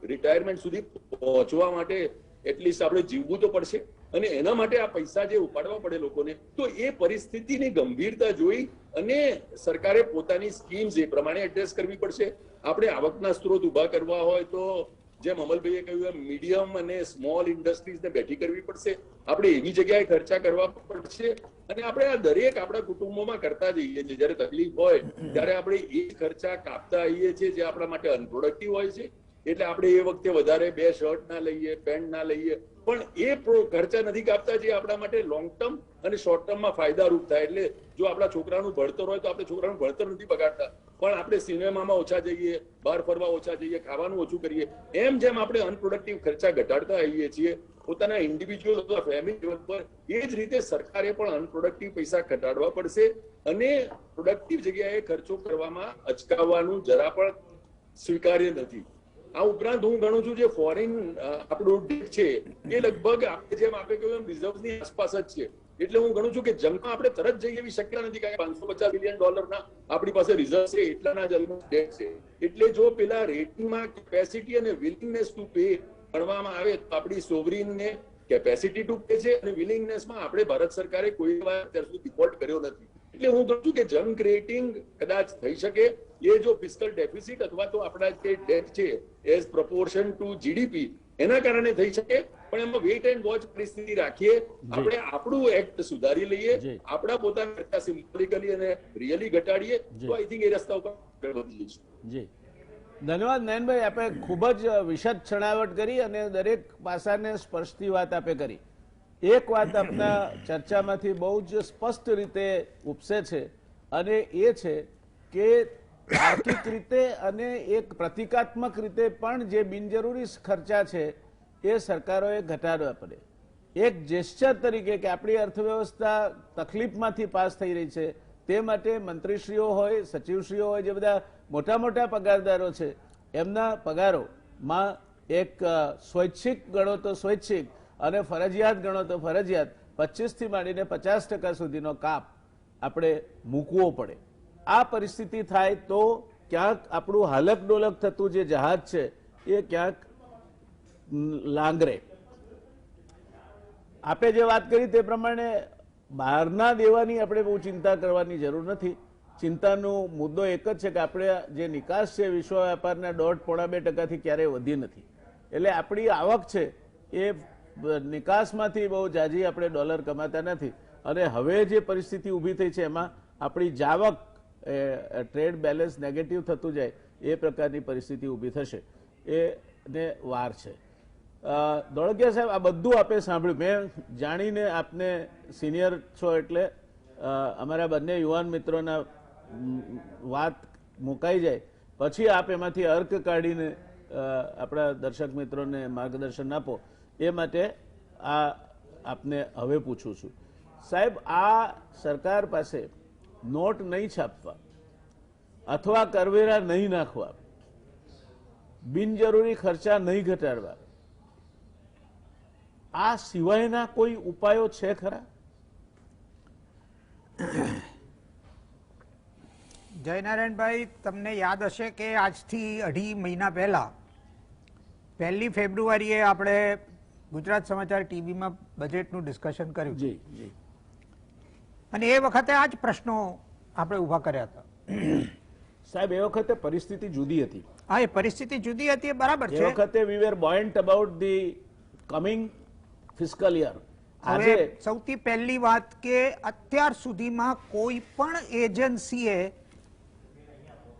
રિટાયરમેન્ટ સુધી પહોંચવા માટે એટલીસ્ટ આપણે જીવવું તો પડશે, અને એના માટે આ પૈસા જે ઉપાડવા પડે લોકોને, તો એ પરિસ્થિતિની ગંભીરતા જોઈ અને સરકારે પોતાની સ્કીમ્સ એ પ્રમાણે એડ્રેસ કરવી પડશે. આપણે આવકના સ્ત્રોત ઉભા કરવા હોય તો જેમ અમલભાઈએ કહ્યું એમ મીડિયમ અને સ્મોલ ઇન્ડસ્ટ્રીઝને બેઠી કરવી પડશે, આપણે એવી જગ્યાએ ખર્ચા કરવા પડશે, અને આપણે આ દરેક આપણા કુટુંબોમાં કરતા જઈએ છીએ. જયારે તકલીફ હોય ત્યારે આપણે એ ખર્ચા કાપતા આવીએ છીએ જે આપણા માટે અનપ્રોડક્ટિવ હોય છે. એટલે આપણે એ વખતે વધારે 2 શર્ટ ના લઈએ, પેન્ટ ના લઈએ, પણ એ ખર્ચા નથી કાપતા જે આપણા માટે લોંગ ટર્મ અને શોર્ટ ટર્મમાં ફાયદારૂપ થાય. એટલે જો આપણા છોકરાનું ભણતર હોય તો આપણે છોકરાનું ભણતર નથી બગાડતા, પણ આપણે સિનેમામાં ઓછા જઈએ, બહાર ફરવા ઓછા જઈએ, ખાવાનું ઓછું કરીએ, એમ જેમ આપણે અનપ્રોડક્ટિવ ખર્ચા ઘટાડતા આવીએ છીએ પોતાના ઇન્ડિવિજ્યુઅલ અથવા ફેમિલી લેવલ પર, એ જ રીતે સરકારે પણ અનપ્રોડક્ટિવ પૈસા ઘટાડવા પડશે અને પ્રોડક્ટિવ જગ્યાએ ખર્ચો કરવામાં અચકાવવાનું જરા પણ સ્વીકાર્ય નથી. આ ઉપરાંત હું ગણું છું જે ફોરેન આપણું ડેટ છે એ લગભગ આપણે જેમ આપણે કહ્યું એમ રિઝર્વની આસપાસ જ છે. એટલે હું ગણું છું કે જંગમાં આપણે તરત જઈએ એવી શક્યતા નથી, કારણ કે $550 બિલિયન આપણી પાસે રિઝર્વ છે, એટલાના જંગનું ડેટ છે. એટલે જો પેલા રેટિંગમાં કેપેસિટી અને વિલિંગનેસ ટુ પે ગણવામાં આવે તો આપણી સોવરીનને કેપેસિટી ટુ પે છે અને વિલિંગનેસમાં આપણે ભારત સરકારે કોઈ વાર અત્યાર સુધી ડિફોલ્ટ કર્યો નથી. એટલે હું કહું છું કે જંગ ક્રિએટિંગ કદાચ થઈ શકે એ જો ફિસ્કલ ડેફિસિટ અથવા તો આપણા જે ડેટ છે એઝ પ્રપોર્શન ટુ જીડીપી એના કારણે થઈ શકે, પણ એમાં વેઇટ એન્ડ વોચ પરિસ્થિતિ રાખીએ, આપણે આપણું એક્ટ સુધારી લઈએ, આપણા પોતાના ખર્ચા સિમ્બોલિકલી અને રિયલી ઘટાડીએ તો આઈ થિંક એ રસ્તા ઉપર વધી જઈશું. જી ધન્યવાદ નયનભાઈ, આપણે ખૂબ જ વિશદ છણાવટ કરી અને દરેક પાસાને સ્પર્શતી વાત આપે કરી. એક વાત આપના ચર્ચામાંથી બહુ જ સ્પષ્ટ રીતે ઉપસે છે, અને એ છે કે આર્થિક રીતે અને એક પ્રતિકાત્મક રીતે પણ જે બિનજરૂરી ખર્ચા છે એ સરકારોએ ઘટાડવા પડે. એક જેસ્ચર તરીકે કે આપણી અર્થવ્યવસ્થા તકલીફમાંથી પાસ થઈ રહી છે, તે માટે મંત્રીશ્રીઓ હોય, સચિવશ્રીઓ હોય, જે બધા મોટા મોટા પગારદારો છે એમના પગારોમાં એક સ્વૈચ્છિક ગણો તો સ્વૈચ્છિક અને ફરજિયાત ગણો તો ફરજિયાત 25 થી માંડીને 50% સુધીનો કાપ આપણે મૂકવો પડે. આ પરિસ્થિતિ થાય તો ક્યાંક આપણું હાલક ડોલક થતું જે જહાજ છે એ ક્યાંક લાંગરે. આપે જે વાત કરી તે પ્રમાણે બહારના દેવાની આપણે બહુ ચિંતા કરવાની જરૂર નથી. ચિંતાનો મુદ્દો એક જ છે કે આપણે જે નિકાસ છે વિશ્વ વેપારના 1.5-2% ક્યારેય વધી નથી. એટલે આપણી આવક છે એ નિકાસમાંથી બહુ જાજી આપણે ડોલર કમાતા નથી, અને હવે જે પરિસ્થિતિ ઊભી થઈ છે એમાં આપણી જાવક ટ્રેડ બેલેન્સ નેગેટિવ થતું જાય એ પ્રકારની પરિસ્થિતિ ઊભી થશે, એને વાર છે. દોળકિયા સાહેબ, આ બધું આપે સાંભળ્યું, મેં જાણીને આપને સિનિયર છો એટલે અમારા બંને યુવાન મિત્રોના વાત મુકાઈ જાય પછી આપ એમાંથી અર્ક કાઢીને આપણા દર્શક મિત્રોને માર્ગદર્શન આપો, એ માટે આ આપને હવે પૂછું છું. સાહેબ, આ સરકાર પાસે નોટ નહીં છાપવા અથવા કરવેરા નહીં નાખવા, બિનજરૂરી ખર્ચા નહીં ઘટાડવા, આ સિવાયના કોઈ ઉપાયો છે ખરા? જયનારાયણભાઈ, તમને યાદ હશે કે આજથી 2.5 મહિના પહેલા 1 ફેબ્રુઆરીએ આપણે ગુજરાત સમાચાર ટીવીમાં બજેટનું ડિસ્કશન કર્યું. જી જી. અને એ વખતે આ જ પ્રશ્નો આપણે ઊભા કર્યા હતા. સાહેબ, એ વખતે પરિસ્થિતિ જુદી હતી. હા, એ પરિસ્થિતિ જુદી હતી, એ બરાબર છે. એ વખતે we were buoyant about the coming fiscal year. હવે સૌથી પહેલી વાત કે અત્યાર સુધીમાં કોઈ પણ એજન્સીએ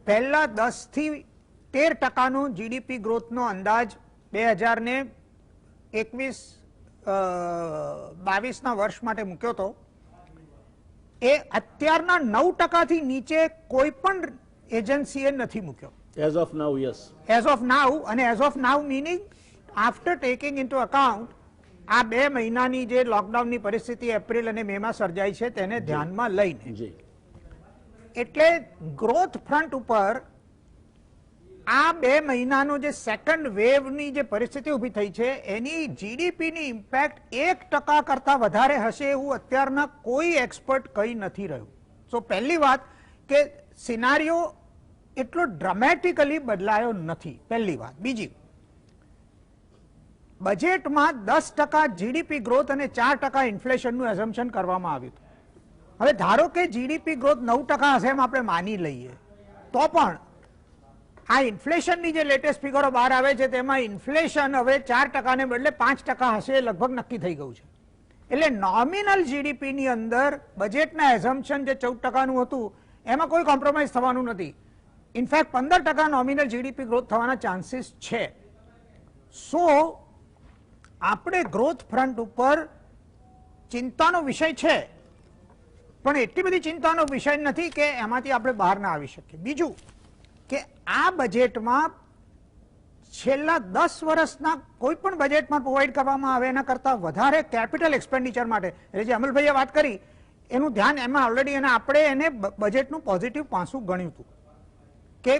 પહેલા 10 થી 13% જીડીપી ગ્રોથનો અંદાજ 2021-22ના વર્ષ માટે મૂક્યો હતો. એ અત્યારના 9% થી નીચે કોઈ પણ એજન્સીએ નથી મૂક્યો. As of now, yes. As of now, અને as of now meaning after taking into account આ 2 મહિનાની જે લોકડાઉનની પરિસ્થિતિ એપ્રિલ અને મેમાં સર્જાઈ છે તેને ધ્યાનમાં લઈને. એટલે ગ્રોથ ફ્રન્ટ ઉપર આ 2 મહિનાનો જે સેકન્ડ વેવની જે પરિસ્થિતિ ઊભી થઈ છે એની જીડીપીની ઇમ્પેક્ટ 1% કરતા વધારે હશે એવું અત્યારના કોઈ એક્સપર્ટ કહી નથી રહ્યું. સો પહેલી વાત કે સિનારીઓ એટલો ડ્રામેટિકલી બદલાયો નથી, પહેલી વાત. બીજી, બજેટમાં 10% જીડીપી ગ્રોથ અને 4% ઇન્ફ્લેશનનું એઝમ્પશન કરવામાં આવ્યું હતું. હવે ધારો કે જીડીપી ગ્રોથ 9% હશે એમ આપણે માની લઈએ, તો પણ આ ઇન્ફ્લેશનની જે લેટેસ્ટ ફિગરો બહાર આવે છે તેમાં ઇન્ફ્લેશન હવે 4% ને બદલે 5% હશે એ લગભગ નક્કી થઈ ગયું છે. એટલે નોમિનલ જીડીપીની અંદર બજેટના એઝમ્પશન જે 14%નું હતું એમાં કોઈ કોમ્પ્રોમાઇઝ થવાનું નથી. ઇનફેક્ટ 15% નોમિનલ જીડીપી ગ્રોથ થવાના ચાન્સીસ છે. સો આપણે ગ્રોથ ફ્રન્ટ ઉપર ચિંતાનો વિષય છે, પણ એટલી બધી ચિંતાનો વિષય નથી કે એમાંથી આપણે બહાર ના આવી શકીએ. બીજું કે આ બજેટમાં છેલ્લા 10 વર્ષના કોઈ પણ બજેટમાં પ્રોવાઈડ કરવામાં આવે એના કરતા વધારે કેપિટલ એક્સપેન્ડિચર માટે, એટલે જે અમલભાઈએ વાત કરી એનું ધ્યાન એમાં ઓલરેડી, અને આપણે એને બજેટનું પોઝિટિવ પાસું ગણ્યું હતું કે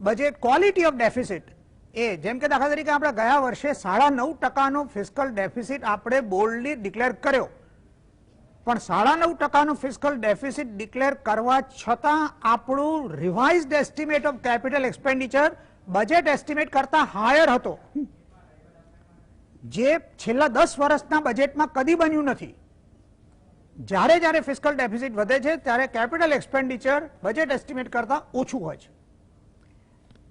બજેટ ક્વોલિટી ઓફ ડેફિસિટ એ, જેમ કે દાખલા તરીકે આપણે ગયા વર્ષે 9.5%નો ફિસ્કલ ડેફિસિટ આપણે બોલ્ડલી ડિક્લેર કર્યો, પણ 9.5%નો ફિસ્કલ ડેફિસિટ ડિક્લેર કરવા છતાં આપણું revised estimate of capital expenditure budget estimate કરતા હાયર હતો, જે છેલ્લા 10 વર્ષના બજેટમાં કદી બન્યું નથી. જ્યારે જ્યારે ફિસ્કલ ડેફિસિટ વધે છે ત્યારે કેપિટલ એક્સપેન્ડિચર બજેટ એસ્ટિમેટ કરતા ઓછું હોય છે.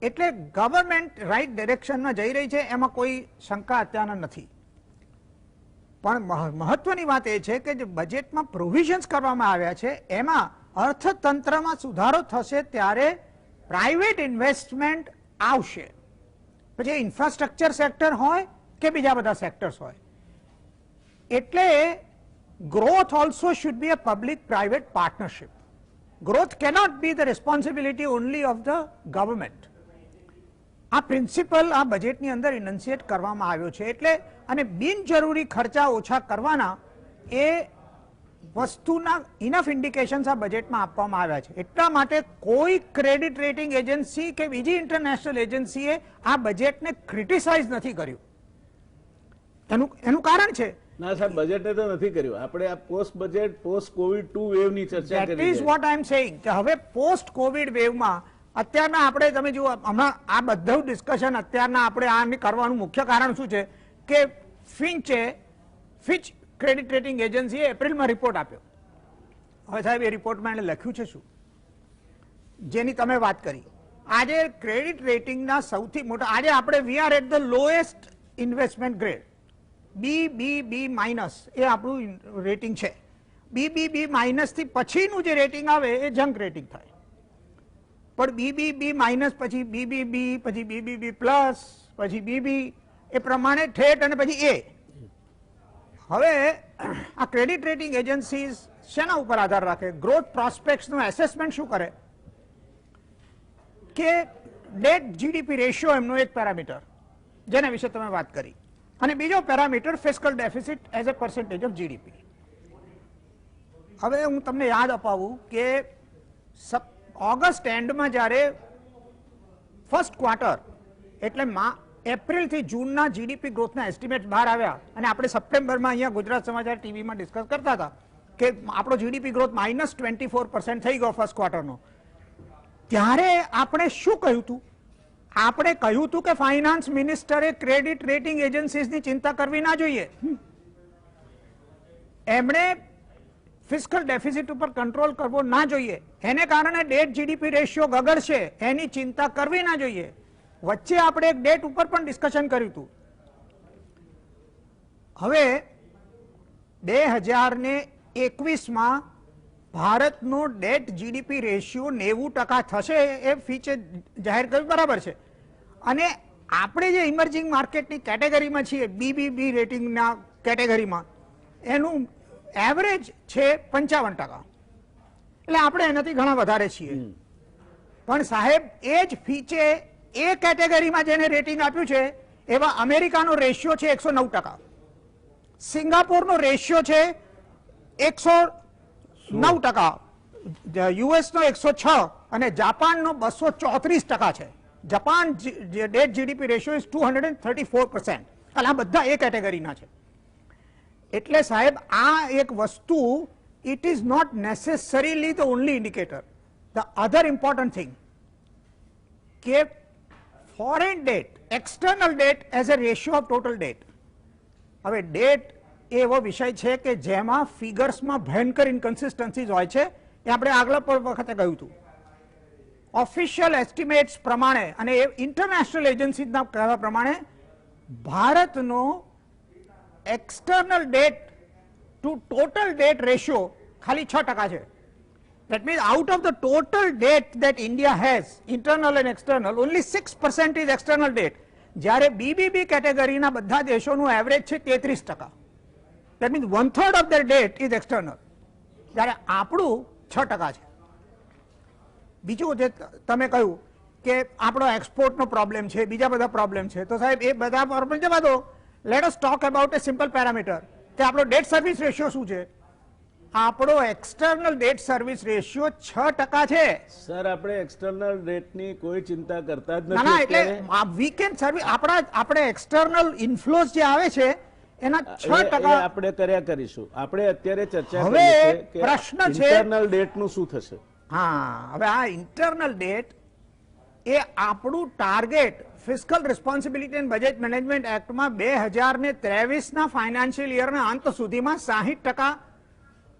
એટલે ગવર્નમેન્ટ રાઈટ ડિરેક્શનમાં જઈ રહી છે એમાં કોઈ શંકા અત્યારના નથી. પણ મહત્વની વાત એ છે કે જે બજેટમાં પ્રોવિઝન્સ કરવામાં આવ્યા છે એમાં અર્થતંત્રમાં સુધારો થશે ત્યારે પ્રાઇવેટ ઇન્વેસ્ટમેન્ટ આવશે, પછી ઇન્ફ્રાસ્ટ્રક્ચર સેક્ટર હોય કે બીજા બધા સેક્ટર્સ હોય. એટલે growth also should be a public private partnership. Growth cannot be the responsibility only of the government. આ પ્રિન્સિપલ આ બજેટની અંદર ઇનન્સિએટ કરવામાં આવ્યો છે. એટલે અને બિનજરૂરી ખર્ચા ઓછા કરવાના એ વસ્તુના ઇનફ ઇન્ડિકેશન્સ આ બજેટમાં આપવામાં આવ્યા છે. એટલા માટે કોઈ ક્રેડિટ રેટિંગ એજન્સી કે બીજી ઇન્ટરનેશનલ એજન્સીએ આ બજેટને ક્રિટિસાઇઝ નથી કર્યું. એનું કારણ છે, ના સાહેબ, બજેટને તો નથી કર્યું. આપણે આ પોસ્ટ બજેટ પોસ્ટ કોવિડ 2 વેવની ચર્ચા કરી. That is what I am saying કે હવે પોસ્ટ કોવિડ વેવમાં અત્યારના આપણે, તમે જુઓ હમણાં આ બધું ડિસ્કશન અત્યારના આપણે આ કરવાનું મુખ્ય કારણ શું છે કે ફિચ ક્રેડિટ રેટિંગ એજન્સીએ એપ્રિલમાં રિપોર્ટ આપ્યો. હવે સાહેબ એ રિપોર્ટમાં એને લખ્યું છે શું, જેની તમે વાત કરી. આજે ક્રેડિટ રેટિંગના સૌથી મોટા, આજે આપણે we are at the lowest investment grade, BBB minus એ આપણું રેટિંગ છે. BBB માઇનસ થી પછીનું જે રેટિંગ આવે એ જંક રેટિંગ થાય, પણ BBB માઇનસ પછી BBB, પછી BBB પ્લસ, પછી BB, એ પ્રમાણે ઠેઠ અને પછી A. હવે આ ક્રેડિટ રેટિંગ એજન્સીઝ શેના ઉપર આધાર રાખે? ગ્રોથ પ્રોસ્પેક્ટ્સનું એસેસમેન્ટ શું કરે કે ડેટ જીડીપી રેશિયો એમનો એક પેરામીટર, જેના વિશે તમે વાત કરી, અને બીજો parameter fiscal deficit as a percentage of GDP. હવે હું તમને યાદ અપાવું કે ઓગસ્ટ એન્ડમાં જ્યારે ફર્સ્ટ ક્વાર્ટર એટલે એપ્રિલ થી જૂનના જીડીપી ગ્રોથના એસ્ટિમેટ બહાર આવ્યા, અને આપણે સપ્ટેમ્બરમાં અહીંયા ગુજરાત સમાચાર ટીવીમાં ડિસ્કસ કરતા હતા કે આપણો જીડીપી ગ્રોથ -24% થઈ ગયો ફર્સ્ટ ક્વાર્ટરનો. ત્યારે આપણે શું કહ્યું હતું? આપણે કહ્યું હતું કે ફાઇનાન્સ મિનિસ્ટરે ક્રેડિટ રેટિંગ એજન્સીઝની ચિંતા કરવી ના જોઈએ, એમણે ફિસ્કલ ડેફિસિટ ઉપર કંટ્રોલ કરવો ના જોઈએ, એને કારણે ડેટ જીડીપી રેશિયો ગગડશે, એની ચિંતા કરવી ના જોઈએ. વચ્ચે આપણે એક ડેટ ઉપર પણ ડિસ્કશન કર્યું હતું. હવે 2021માં ભારતનો ડેટ જીડીપી રેશિયો 90% થશે એ ફીચે જાહેર કર્યું, બરાબર છે. અને આપણે જે ઇમર્જિંગ માર્કેટની કેટેગરીમાં છીએ, BBB રેટિંગના કેટેગરીમાં, એનું એવરેજ છે 55%. એટલે આપણે એનાથી ઘણા વધારે છીએ. પણ સાહેબ એ જ ફીચે એ કેટેગરીમાં જેને રેટિંગ આપ્યું છે એવા અમેરિકાનો રેશિયો છે 109%, સિંગાપોરનો રેશિયો છે 109%, યુએસ નો 106 અને જાપાનનો 234% છે. Japan date GDP ratio is 234%. આ બધા એ કેટેગરીના છે. એટલે સાહેબ આ એક વસ્તુ, it is not necessarily the only indicator. The other important thing કે foreign debt, external debt as a ratio of total debt. હવે ડેટ એવો વિષય છે કે જેમાં ફિગર્સમાં ભયંકર ઇનકન્સિસ્ટન્સીઝ હોય છે. એ આપણે આગલા વખતે કહ્યું હતું. ઓફિશિયલ એસ્ટિમેટ્સ પ્રમાણે અને ઇન્ટરનેશનલ એજન્સીના કહેવા પ્રમાણે ભારતનો external debt to total debt ratio ખાલી 6% છે. That means out of the total debt that India has, internal and external, only 6% is external debt. જ્યારે BBB કેટેગરીના બધા દેશોનું એવરેજ છે 33%. That means 1/3 of their debt is external. જ્યારે આપણું 6% છે. બીજું જે તમે કહ્યું કે આપણો એક્સપોર્ટનો પ્રોબ્લેમ છે, બીજા બધા પ્રોબ્લેમ છે, તો સાહેબ એ બધા પ્રોબ્લેમ જવા દો. Let us talk about A simple parameter કે આપણો ડેટ સર્વિસ રેશિયો શું છે. આપણો એક્સટર્નલ ડેટ સર્વિસ રેશિયો 6% છે. સર આપણે એક્સટર્નલ ડેટની કોઈ ચિંતા કરતા જ ના ના, નથી. એટલે વી કેન સર્વિસ આપણે એક્સટર્નલ ઇન્ફ્લોઝ જે આવે છે એના 6% આપણે કર્યા કરીશું. આપણે અત્યારે ચર્ચા હવે કરી છે કે પ્રશ્ન છે ઇન્ટરનલ ડેટનું શું થશે. હા, હવે આ ઇન્ટરનલ ડેટ એ આપણું target fiscal responsibility and budget management એક્ટમાં 2023ના ફાઇનાન્શિયલ યરના અંત સુધીમાં 60%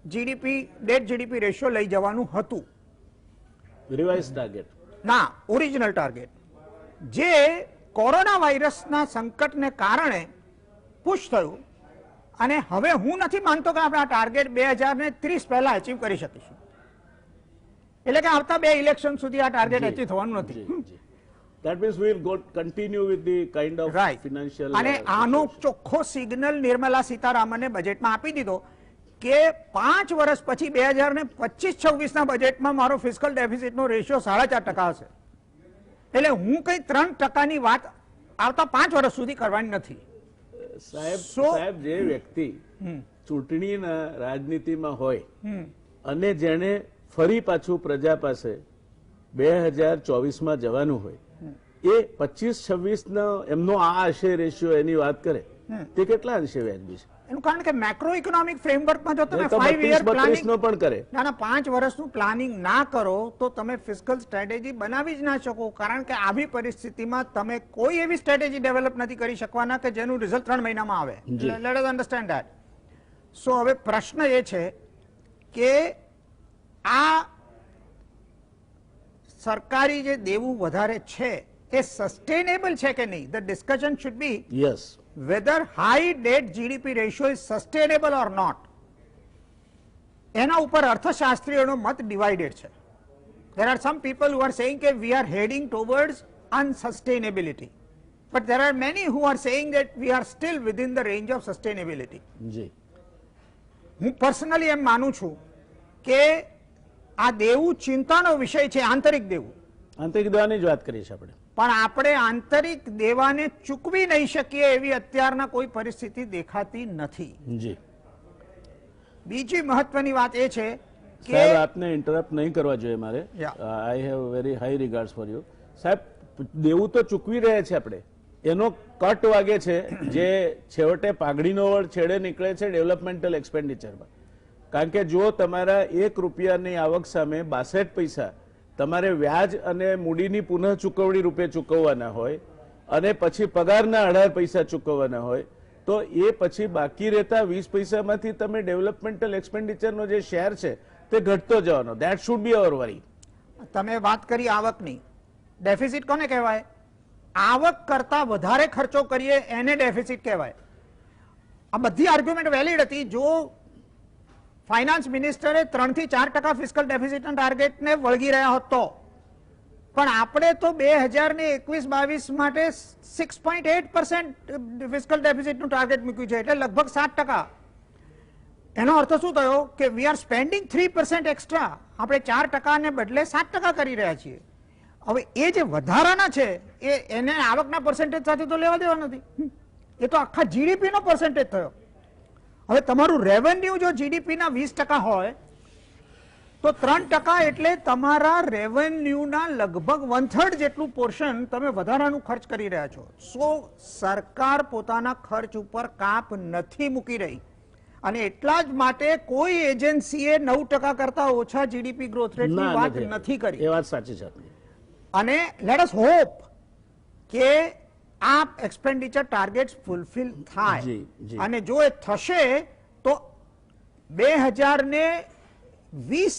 જીડીપી ડેટ જીડીપી રેશિયો લઈ જવાનું હતું. રિવાઇઝ ટાર્ગેટ ના, ઓરિજિનલ ટાર્ગેટ જે કોરોના વાયરસના સંકટને કારણે પુશ થયું. અને હવે હું નથી માનતો કે આપણે આ ટાર્ગેટ 2030 પહેલા અચીવ કરી શકીશું. એટલે કે આવતા 2 ઇલેક્શન સુધી આ ટાર્ગેટ અચીવ થવાનું નથી. That means we will continue with the kind of right. financial અને આનો ચોખ્ખો સિગ્નલ નિર્મલા સીતારામને બજેટમાં આપી દીધો કે 5 વર્ષ પછી 2025-26ના બજેટમાં મારો ફિસ્કલ ડેફિસિટનો રેશિયો 4.5% હશે. એટલે હું કઈ 3%ની વાત આવતા 5 વર્ષ સુધી કરવાની નથી. સાહેબ જે વ્યક્તિ ચૂંટણીના રાજનીતિમાં હોય અને જેને ફરી પાછું પ્રજા પાસે 2024માં જવાનું હોય, એ 25-26નો એમનો આ હશે રેશિયો એની વાત કરે, તે કેટલા અંશે વ્યાજબી છે? એનું કારણ કે મેક્રો ઇકોનોમિક ફ્રેમવર્કમાં જો તમે એ તો 5 યર 32-32 પ્લાનિંગ નો પણ કરે. ના ના 5 વર્ષનું પ્લાનિંગ ના કરો તો તમે ફિસ્કલ સ્ટ્રેટેજી બનાવી જ ના શકો. કારણ કે આવી પરિસ્થિતિમાં તમે કોઈ એવી સ્ટ્રેટેજી ડેવલપ નથી કરી શકવાના કે જેનું રિઝલ્ટ 3 મહિનામાં આવે. Let us understand that. So હવે પ્રશ્ન એ છે કે આ સરકારી જે દેવું વધારે છે એ સસ્ટેનેબલ છે કે નહીં. The discussion should be yes, whether high debt GDP ratio is sustainable or not. એના ઉપર અર્થશાસ્ત્રીઓનો મત ડિવાઇડેડ છે. There are some people who are saying that we are heading towards unsustainability, but there are many who are saying that we are still within the range of sustainability. જી. હું personally એમ માનું છું કે આ દેવું ચિંતાનો વિષય છે, આંતરિક દેવું. આંતરિક દેવાની જ વાત કરીએ છીએ આપણે. પણ આપણે આંતરિક દેવાને ચૂકવી નહીં શકીએ એવી અત્યારના કોઈ પરિસ્થિતિ દેખાતી નથી. જી. બીજી મહત્વની વાત એ છે કે સાહેબ આપને ઇન્ટરપ્ટ નહીં કરવા જોઈએ મારે. Yeah. I have very high regards for you. સાહેબ દેવું તો ચૂકવી રહ્યા છે આપણે, એનો કટ વાગે છે જે છેવટે પાઘડીનો વળ છેડે નીકળે છે ડેવલપમેન્ટલ એક્સપેન્ડિચરમાં. કારણ કે જો તમારા 1 રૂપિયાની આવક સામે 62 પૈસા તમારે વ્યાજ અને મૂડીની પુનઃ ચૂકવણી રૂપે ચૂકવવાના હોય અને પછી પગારના 18 પૈસા ચૂકવવાના હોય, તો એ પછી બાકી રહેતા 20 પૈસામાંથી તમે ડેવલપમેન્ટલ એક્સપેન્ડિચરનો જે શેર છે તે ઘટતો જવાનો. ધેટ શુડ બી અવર વરી. તમે વાત કરી આવકની. ડેફિસિટ કોને કહેવાય? આવક કરતા વધારે ખર્ચો કરીએ એને ડેફિસિટ કહેવાય. આ બધી આર્ગ્યુમેન્ટ વેલિડ હતી જો ફાઇનાન્સ મિનિસ્ટરે 3 થી 4% ફિસ્કલ ડેફિસિટના ટાર્ગેટને વળગી રહ્યા હોત તો. પણ આપણે તો 2021-22 માટે 6.8% ફિસ્કલ ડેફિસિટનું ટાર્ગેટ મૂક્યું છે, એટલે લગભગ 7%. એનો અર્થ શું થયો કે વી આર સ્પેન્ડિંગ 3% એક્સ્ટ્રા. આપણે 4%ને બદલે 7% કરી રહ્યા છીએ. હવે એ જે વધારાના છે એને આવકના પર્સન્ટેજ સાથે તો લેવા દેવા નથી. એ તો આખા જીડીપી નો પર્સન્ટેજ થયો. હવે તમારું રેવન્યુ જો જીડીપી ના 20% હોય તો 3% એટલે તમારા રેવન્યુના લગભગ 1/3 જેટલું પોર્શન તમે વધારાનું ખર્ચ કરી રહ્યા છો. સરકાર પોતાના ખર્ચ ઉપર કાપ નથી મૂકી રહી અને એટલા જ માટે કોઈ એજન્સીએ 9% કરતા ઓછા જીડીપી ગ્રોથ રેટની ના, વાત નથી. નથી કરી. એ વાત સાચી છે આપની. અને લેટ અસ હોપ કે આ એક્સપેન્ડિચર ટાર્ગેટ્સ ફુલફિલ થાય જી, જી. અને જો એ થશે તો 2020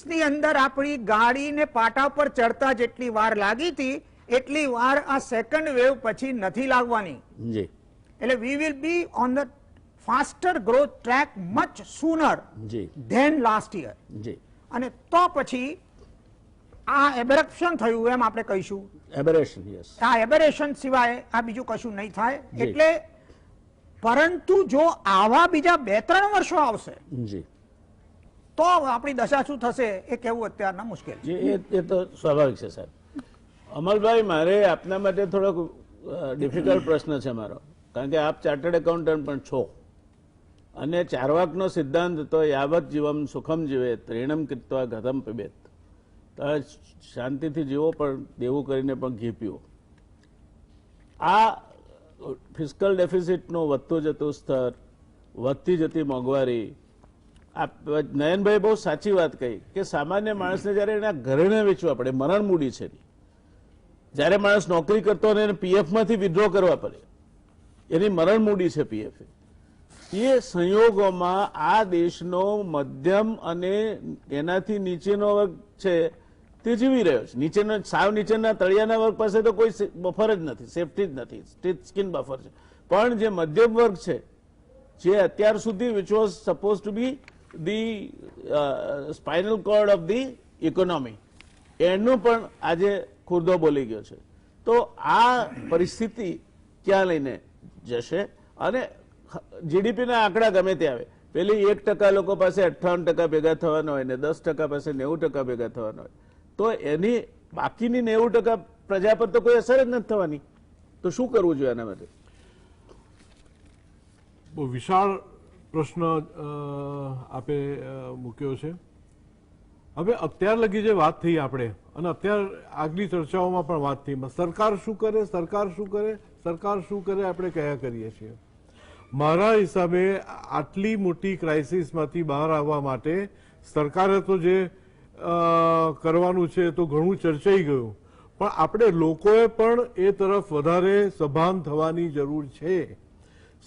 ની અંદર આપણી ગાડીને પાટા પર ચડતા જેટલી વાર લાગી હતી એટલી વાર આ સેકન્ડ વેવ પછી નથી લાગવાની. જી એટલે we will be on the faster growth track much sooner જી ધેન લાસ્ટ યર. જી અને તો પછી આ એબરપ્શન થયું એમ આપણે કહીશું. Aberration, yes. આ એબરેશન સિવાય આ બીજું કશું નહીં થાય. જી. એટલે પરંતુ જો આવા બીજા 2-3 વર્ષો આવશે જી તો આપણી દશા શું થશે એ કહેવું અત્યારના મુશ્કેલ છે. જી એ તો સ્વાભાવિક છે સાહેબ. અમલભાઈ, મારે આપના માટે થોડોક ડિફિકલ્ટ પ્રશ્ન છે મારો, કારણ કે આપ ચાર્ટર્ડ એકાઉન્ટન્ટ પણ છો અને ચારવાકનો સિદ્ધાંત તો યાવત જીવમ સુખમ જીવેત ઋણમ કૃત્વા ઘતમ પિબેત. શાંતિથી જીવો પણ દેવું કરીને પણ ઘી પીવો. આ ફિસ્કલ ડેફિસિટનું વધતું જતું સ્તર, વધતી જતી મોંઘવારી, આ નયનભાઈ બહુ સાચી વાત કહી કે સામાન્ય માણસને જયારે એના ઘરેને વેચવા પડે, મરણ મૂડી છે, જયારે માણસ નોકરી કરતો હોય એને પીએફમાંથી વિથડ્રો કરવા પડે, એની મરણ મૂડી છે પીએફ. એ સંયોગોમાં આ દેશનો મધ્યમ અને એનાથી નીચેનો વર્ગ છે તે જીવી રહ્યો છે. નીચેનો સાવ નીચેના તળિયાના વર્ગ પાસે તો કોઈ બફર જ નથી, સેફટી જ નથી, સ્કિન બફર છે. પણ જે મધ્યમ વર્ગ છે, જે અત્યાર સુધી which was suppose to be the spinal cord of the economy, એનું પણ આજે ખુરદો બોલી ગયો છે. તો આ પરિસ્થિતિ ક્યાં લઈને જશે? અને જીડીપીના આંકડા ગમે તે આવે, પેલી 1% લોકો પાસે 58% ભેગા થવાના હોય ને 10% પાસે 90% ભેગા થવાના હોય, તો એની બાકીની 90% પ્રજા પર તો કોઈ અસર જ નથી થવાની. તો શું કરવું જોઈએ એના માટે? બહુ વિશાળ પ્રશ્ન આપે મૂક્યો છે. હવે અત્યાર લગી જે વાત થઈ આપણે, અને અત્યાર આગલી ચર્ચાઓમાં પણ વાત થઈ, સરકાર શું કરે, સરકાર શું કરે, સરકાર શું કરે, આપણે કયા કરીએ છીએ. મારા હિસાબે આટલી મોટી ક્રાઇસિસમાંથી બહાર આવવા માટે સરકારે તો જે કરવાનું છે તો ઘણું ચર્ચાઈ ગયું, પણ આપણે લોકોએ પણ એ તરફ વધારે સભાન થવાની જરૂર છે.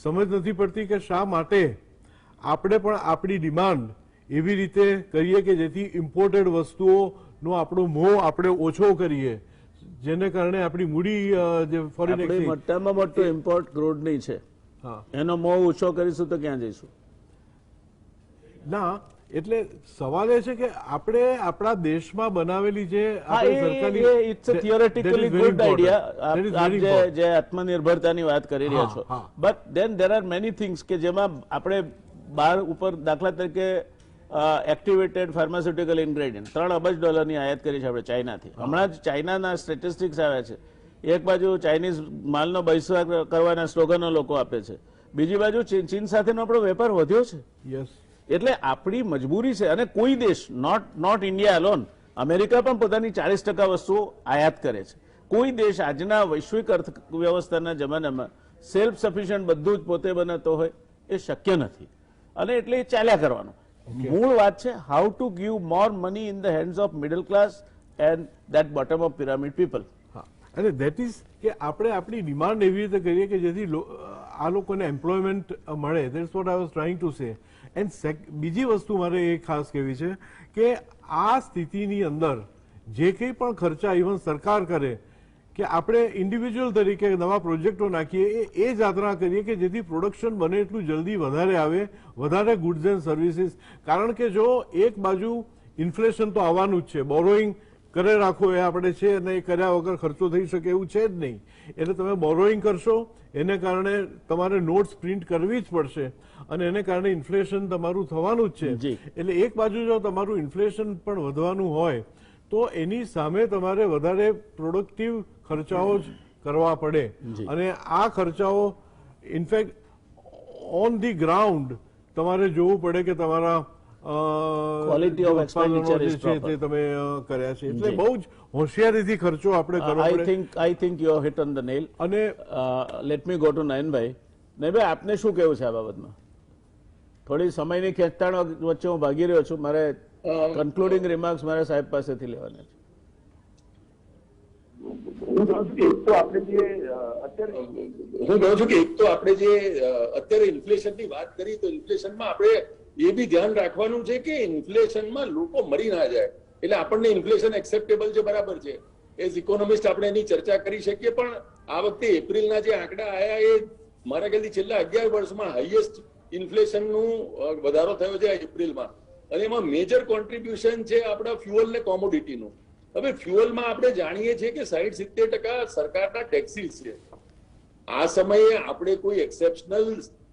સમજ નથી પડતી કે શા માટે આપણે પણ આપણી ડિમાન્ડ એવી રીતે કરીએ કે જેથી ઇમ્પોર્ટેડ વસ્તુઓનો આપણો મોહ આપણે ઓછો કરીએ, જેને કારણે આપણી મૂડી જે ફોરેન આપણી મોટામાં મોટું ઇમ્પોર્ટ ક્રૂડની છે, એનો મોહ ઓછો કરીશું તો ક્યાં જઈશું? ના, એટલે સવાલ એ છે કે આપણે આપણા દેશમાં બનાવેલી જે થિયોરેટિકલી ગુડ આઈડિયા જે આત્મનિર્ભરતાની વાત કરી રહ્યા છો, but than there are many things કે જેમાં આપણે બહાર ઉપર દાખલા તરીકે એક્ટિવેટેડ ફાર્માસ્યુટિકલ ઇન્ગ્રેડિયન્ટ $3 અબજ ની આયાત કરી છે આપણે ચાઇનાથી. હમણાં જ ચાઇનાના સ્ટેટિસ્ટિક્સ આવ્યા છે. એક બાજુ ચાઇનીઝ માલનો બહિષ્કાર કરવાના સ્લોગનો લોકો આપે છે, બીજી બાજુ ચીન સાથેનો આપણો વેપાર વધ્યો છે. એટલે આપણી મજબૂરી છે. અને કોઈ દેશ, નોટ ઇન્ડિયા અલોન, અમેરિકા પણ પોતાની 40% વસ્તુઓ આયાત કરે છે. કોઈ દેશ આજના વૈશ્વિક અર્થવ્યવસ્થાના જમાનામાં સેલ્ફ સફિશિયન્ટ બધું જ પોતે બનાવતો હોય એ શક્ય નથી. અને એટલે એ ચાલ્યા કરવાનું. મૂળ વાત છે how to give more money in the hands of middle class and that bottom of pyramid people. અને ધેટ ઇઝ કે આપણે આપણી ડિમાન્ડ એવી રીતે કરીએ કે જેથી આ લોકોને એમ્પ્લોયમેન્ટ મળે. That's what I was trying to say. And બીજી વસ્તુ મારે એ ખાસ કહેવી છે કે આ સ્થિતિની અંદર જે કંઈ પણ ખર્ચા ઇવન સરકાર કરે, કે આપણે ઇન્ડિવિજ્યુઅલ તરીકે નવા પ્રોજેક્ટો નાખીએ, એ જાત્રા કરીએ કે જેથી પ્રોડક્શન બને એટલું જલ્દી વધારે આવે, વધારે ગુડ્સ એન્ડ સર્વિસીસ. કારણ કે જો એક બાજુ ઇન્ફ્લેશન તો આવવાનું જ છે, બોરોઈંગ કરે રાખો એ આપણે છે, અને એ કર્યા વગર ખર્ચો થઈ શકે એવું છે જ નહીં. એટલે તમે બોરોઈંગ કરશો, એને કારણે તમારે નોટ્સ પ્રિન્ટ કરવી જ પડશે, અને એને કારણે ઇન્ફ્લેશન તમારું થવાનું જ છે. એટલે એક બાજુ જો તમારું ઇન્ફ્લેશન પણ વધવાનું હોય તો એની સામે તમારે વધારે પ્રોડક્ટિવ ખર્ચાઓ જ કરવા પડે. અને આ ખર્ચાઓ ઇનફેક્ટ ઓન ધી ગ્રાઉન્ડ તમારે જોવું પડે કે તમારા Quality of જે expenditure ઉત્પાદનો is જે છે proper. તે તમે કર્યા છે એટલે જી. બહુ જ હોશિયારીથી ખર્ચો આપણે કરવો પડે. I think you have hit on the nail. અને let me go to Nayanbhai. Nayanbhai, આપને શું કહેવું છે આ બાબતમાં? થોડી સમયની ખેંચતાણ વચ્ચે હું ભાગી રહ્યો છું. મારે કન્ક્લુડિંગ રિમાર્ક્સ મારે સાહેબ પાસેથી લેવાના છે. હું કહું છું કે એક તો આપણે જે અત્યારે ઇન્ફ્લેશનની વાત કરી તો ઇન્ફ્લેશનમાં આપણે એ બી ધ્યાન રાખવાનું છે કે ઇન્ફ્લેશનમાં લોકો મરી ના જાય. એટલે આપણને ઇન્ફ્લેશન એક્સેપ્ટેબલ છે, બરાબર છે. એઝ ઇકોનોમિસ્ટ આપણે એની ચર્ચા કરી શકીએ, પણ આ વખતે એપ્રિલના જે આંકડા આયા એ મારા ખ્યાલથી છેલ્લા 11 વર્ષમાં હાઈએસ્ટ ઇન્ફ્લેશનનું વધારો થયો છે એપ્રિલમાં. અને એમાં મેજર કોન્ટ્રીબ્યુશન છે આપણા ફ્યુઅલ ને કોમોડિટીનું. હવે ફ્યુઅલમાં આપણે જાણીએ છીએ કે 60-70% સરકારના ટેક્સીસ છે. આ સમયે આપણે કોઈ એક્સેપ્શનલ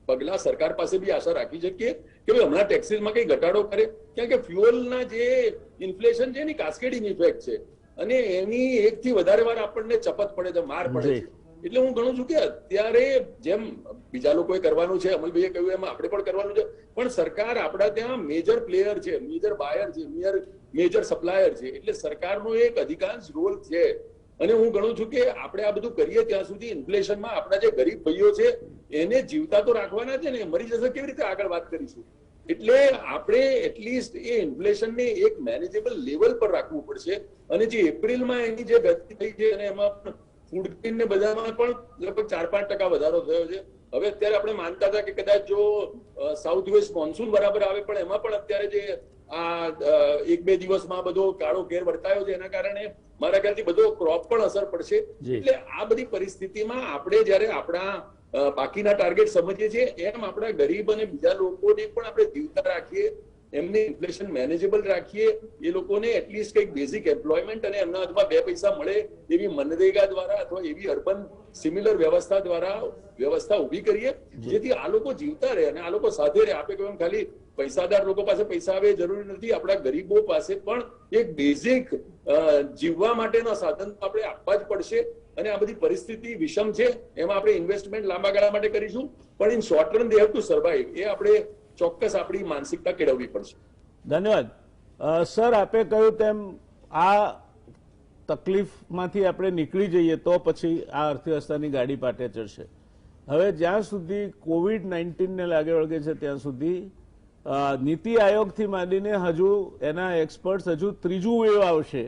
પગલા સરકાર પાસે બી આશા રાખી શકીએ કે ભાઈ હમણાં ટેક્સીસમાં કઈ ઘટાડો કરે? કારણ કે ફ્યુઅલના જે ઇન્ફ્લેશન છે એની કાસ્કેડિંગ ઇફેક્ટ છે અને એની એકથી વધારે વાર આપણને ચપત પડે છે, માર પડે છે. એટલે હું ગણું છું કે અત્યારે જેમ બીજા લોકોએ કરવાનું છે, અમલભાઈએ કહ્યું એમ આપણે પણ કરવાનું છે, પણ સરકાર આપણા ત્યાં મેજર પ્લેયર છે, મેજર બાયર છે, મેજર સપ્લાયર છે. એટલે સરકારનો એક અધિકાંશ રોલ છે. અને હું ગણું છું કે આપણે આ બધું કરીએ ત્યાં સુધી ઇન્ફ્લેશનમાં આપણા જે ગરીબ ભાઈઓ છે એને જીવતા તો રાખવાના છે ને, મરી જશે કેવી રીતે આગળ વાત કરીશું. એટલે આપણે એટલીસ્ટ એ ઇન્ફ્લેશનને એક મેનેજેબલ લેવલ પર રાખવું પડશે. અને જે એપ્રિલમાં એની જે ગતિ થઈ છે અને એમાં પણ ફૂડ ગ્રેન ને બધામાં પણ લગભગ 4-5% વધારો થયો છે. હવે અત્યારે આપણે માનતા હતા કે કદાચ જો સાઉથ વેસ્ટ મોન્સૂન બરાબર આવે, પણ એમાં પણ અત્યારે જે આ 1-2 દિવસમાં બધો કાળો ઘેર વર્તાયો છે એના કારણે મારા ખ્યાલથી બધો ક્રોપ પણ અસર પડશે. એટલે આ બધી પરિસ્થિતિમાં આપણે જયારે આપણા બાકીના ટાર્ગેટ સમજીએ છીએ એમ આપણા ગરીબ અને બીજા લોકોને પણ આપણે જીવતા રાખીએ, એમને ઇન્ફ્લેશન મેનેજેબલ રાખીએ, એ લોકોને એટલીસ્ટ કંઈક બેઝિક એમ્પ્લોયમેન્ટ અને એમના હાથમાં 2 પૈસા મળે એવી મનરેગા દ્વારા અથવા એવી અર્બન સિમિલર વ્યવસ્થા દ્વારા વ્યવસ્થા ઉભી કરીએ જેથી આ લોકો જીવતા રહે અને આ લોકો સાથે રહે. આપણે કહ્યું ખાલી પૈસાદાર લોકો પાસે પૈસા આવે જરૂરી નથી, આપણા ગરીબો પાસે પણ એક બેઝિક જીવવા માટેના સાધન આપણે આપવા જ પડશે. અને આ બધી પરિસ્થિતિ વિષમ છે, એમાં આપણે ઇન્વેસ્ટમેન્ટ લાંબા ગાળા માટે કરીશું, પણ in short run they have to survive. એ આપણે ચોક્કસ આપણી માનસિકતા કેળવવી પડશે. ધન્યવાદ. સર, આપે કહ્યું તેમ આ તકલીફમાંથી આપણે નીકળી જઈએ તો પછી આ અર્થવ્યવસ્થાની ગાડી પાટે ચડશે. હવે જ્યાં સુધી COVID-19 લાગે વળગે છે ત્યાં સુધી નીતિ આયોગથી માંડીને હજુ એના એક્સપર્ટ્સ હજુ ત્રીજું વેવ આવશે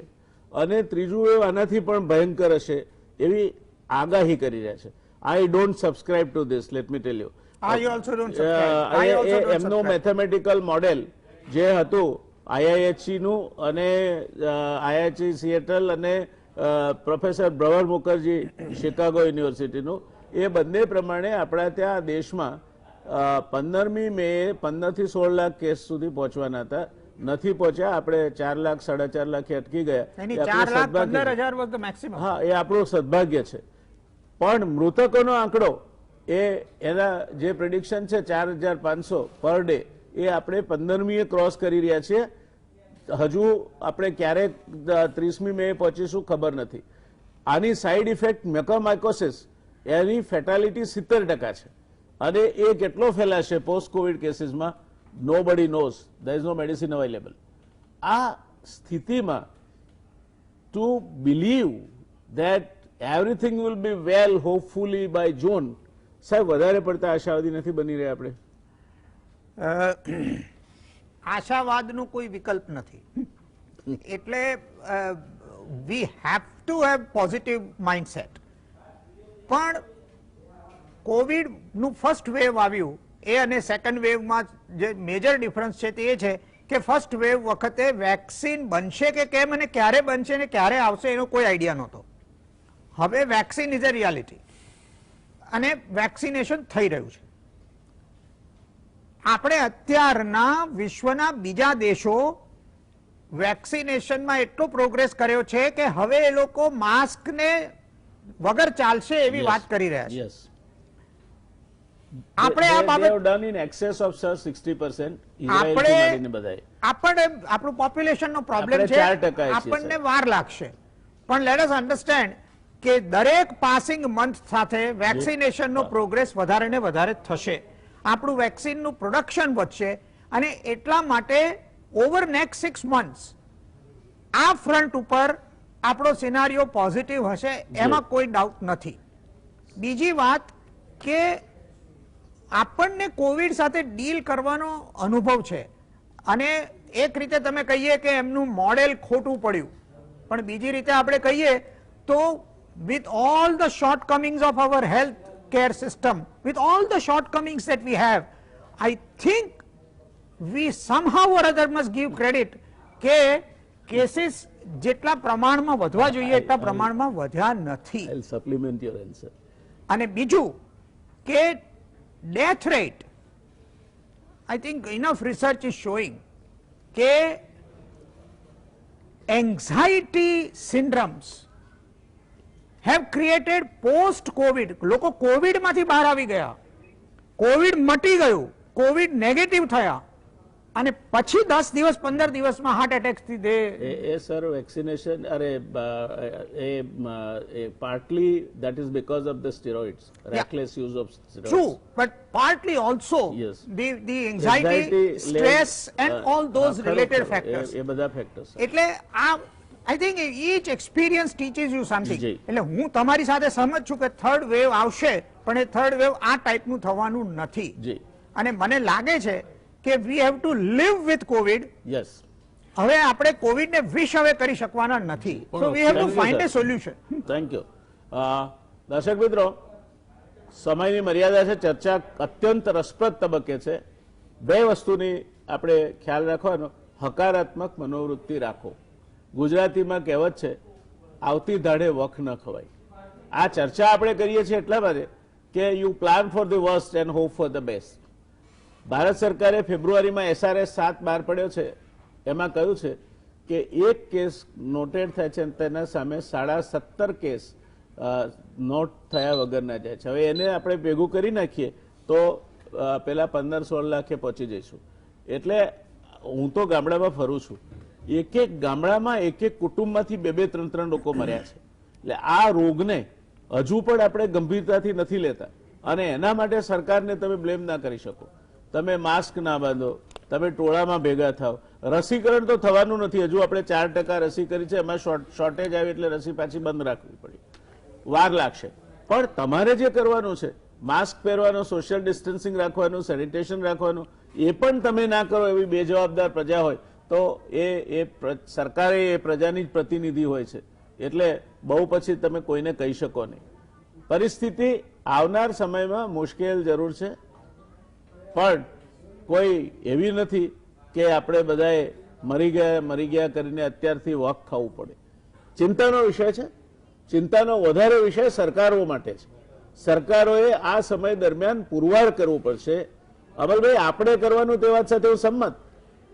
અને ત્રીજું વેવ આનાથી પણ ભયંકર હશે એવી આગાહી કરી રહ્યા છે. I don't subscribe two this, let me tell you. એમનું મેથેમેટિકલ મોડેલ જે હતું IIHC નું અને IIHC સિએટલ અને પ્રોફેસર બ્રવર મુખર્જી શિકાગો યુનિવર્સિટીનું, એ બંને પ્રમાણે આપણા ત્યાં દેશમાં 15મી મે 15 થી 16 લાખ કેસ સુધી પહોંચવાના હતા, નથી પહોંચ્યા. આપણે 4 લાખ 4.5 લાખે અટકી ગયા. હા, એ આપણું સદભાગ્ય છે. પણ મૃતકોનો આંકડો એના જે પ્રેડિક્શન છે 4,500 પર ડે, એ આપણે 15મીએ ક્રોસ કરી રહ્યા છીએ. હજુ આપણે ક્યારે 30મી મે પહોંચીશું ખબર નથી. આની સાઇડ ઇફેક્ટ મેકોમાઇકોસિસ, એની ફેટાલિટી 70% છે અને એ કેટલો ફેલાશે પોસ્ટ કોવિડ કેસીસમાં, nobody knows. there is no medicine available. આ સ્થિતિમાં to believe that everything will be well hopefully by June, સાહેબ વધારે પડતા આશાવાદી નથી બની રહ્યા આપણે? આશાવાદનો કોઈ વિકલ્પ નથી. એટલે વી have to have positive mindset. પણ કોવિડ નું ફર્સ્ટ વેવ આવ્યું એ અને સેકન્ડ વેવમાં જે મેજર ડિફરન્સ છે તે એ છે કે ફર્સ્ટ વેવ વખતે વેક્સિન બનશે કે કેમ અને ક્યારે બનશે ને ક્યારે આવશે એનો કોઈ આઈડિયા નહોતો. હવે વેક્સિન ઇઝ અ રિયાલિટી અને વેક્સિનેશન થઈ રહ્યું છે. આપણે અત્યારના વિશ્વના બીજા દેશો વેક્સિનેશનમાં એટલો પ્રોગ્રેસ કર્યો છે કે હવે એ લોકો માસ્કને વગર ચાલશે એવી વાત કરી રહ્યા છે. આપણે આ બાબત ડન ઇન એક્સેસ ઓફ 60%. આપણું પોપ્યુલેશનનો પ્રોબ્લેમ છે, આપણને વાર લાગશે. પણ લેટ અસ અન્ડરસ્ટેન્ડ કે દરેક પાસિંગ મંથ સાથે વેક્સિનેશનનો પ્રોગ્રેસ વધારે ને વધારે થશે. આપણું વેક્સિનનું પ્રોડક્શન વધશે અને એટલા માટે ઓવર નેક્સ્ટ 6 months આ ફ્રન્ટ ઉપર આપણો સિનારીઓ પોઝિટિવ હશે, એમાં કોઈ ડાઉટ નથી. બીજી વાત કે આપણને કોવિડ સાથે ડીલ કરવાનો અનુભવ છે, અને એક રીતે તમે કહીએ કે એમનું મોડેલ ખોટું પડ્યું, પણ બીજી રીતે આપણે કહીએ તો with all the shortcomings of our health care system, with all the shortcomings that we have, I think we somehow or other must give credit કે કેસીસ જેટલા પ્રમાણમાં વધવા જોઈએ એટલા પ્રમાણમાં વધ્યા નથી. I'll supplement your answer. અને બીજું કે death rate, I think enough research is showing કે anxiety syndromes have created post covid, લોકો કોવિડ માંથી બહાર આવી ગયા, કોવિડ મટી ગયું, કોવિડ નેગેટિવ થયા, અને પછી 10 દિવસ 15 દિવસમાં હાર્ટ એટેક થી દે. એ સર વેક્સિનેશન અરે partly that is because of the steroids, reckless use of steroids. True, but partly also Yes. the anxiety, stress and all those related factors. એ બધા ફેક્ટર્સ. એટલે આ I think each experience teaches you something. જી. એટલે હું તમારી સાથે સહમત છું કે થર્ડ વેવ આવશે, પણ એ થર્ડ વેવ આ ટાઈપનું થવાનું નથી. જી. અને મને લાગે છે કે we have to live with Covid. Yes. હવે આપણે કોવિડને વિશ હવે કરી શકવાના નથી. So we have to find a solution. Thank you. દર્શક મિત્રો, સમયની મર્યાદા છે, ચર્ચા અત્યંત રસપ્રદ તબક્કે છે. બે વસ્તુની આપણે ખ્યાલ રાખવાનો, હકારાત્મક મનોવૃત્તિ રાખો. ગુજરાતીમાં કહેવત છે, આવતી દાઢે વખ ન ખવાય. આ ચર્ચા આપણે કરીએ છીએ એટલા માટે કે you plan for the worst and hope for the best. Bharat સરકારે ફેબ્રુઆરીમાં SRS 7 બહાર પડ્યો છે, એમાં કહ્યું છે કે એક કેસ નોટેડ થાય છે અને તેના સામે 17.5 કેસ નોટ થયા વગરના જાય છે. હવે એને આપણે ભેગું કરી નાખીએ તો પેલા 15-16 લાખે પહોંચી જઈશું. એટલે હું તો ગામડામાં ફરું છું, એક એક ગામડામાં એક એક કુટુંબમાંથી 2-3 લોકો મર્યા છે. એટલે આ રોગને હજુ પણ આપણે ગંભીરતાથી નથી લેતા, અને એના માટે સરકારને તમે બ્લેમ ના કરી શકો. તમે માસ્ક ના બાંધો, તમે ટોળામાં ભેગા થાવ. રસીકરણ તો થવાનું નથી, હજુ આપણે 4% રસી કરી છે, એમાં શોર્ટેજ આવે એટલે રસી પાછી બંધ રાખવી પડી, વાર લાગશે. પણ તમારે જે કરવાનું છે, માસ્ક પહેરવાનું, સોશિયલ ડિસ્ટન્સિંગ રાખવાનું, સેનિટેશન રાખવાનું, એ પણ તમે ના કરો એવી બેજવાબદાર પ્રજા હોય તો એ સરકારે એ પ્રજાની જ પ્રતિનિધિ હોય છે. એટલે બહુ પછી તમે કોઈને કહી શકો નહીં. પરિસ્થિતિ આવનાર સમયમાં મુશ્કેલ જરૂર છે, પણ કોઈ એવી નથી કે આપણે બધાએ મરી ગયા કરીને અત્યારથી વખ ખાવું પડે. ચિંતાનો વિષય છે. ચિંતાનો વધારે વિષય સરકારો માટે છે. સરકારોએ આ સમય દરમિયાન પુરવાર કરવું પડશે. અમલભાઈ, આપણે કરવાનું તે વાત સાથે હું સંમત,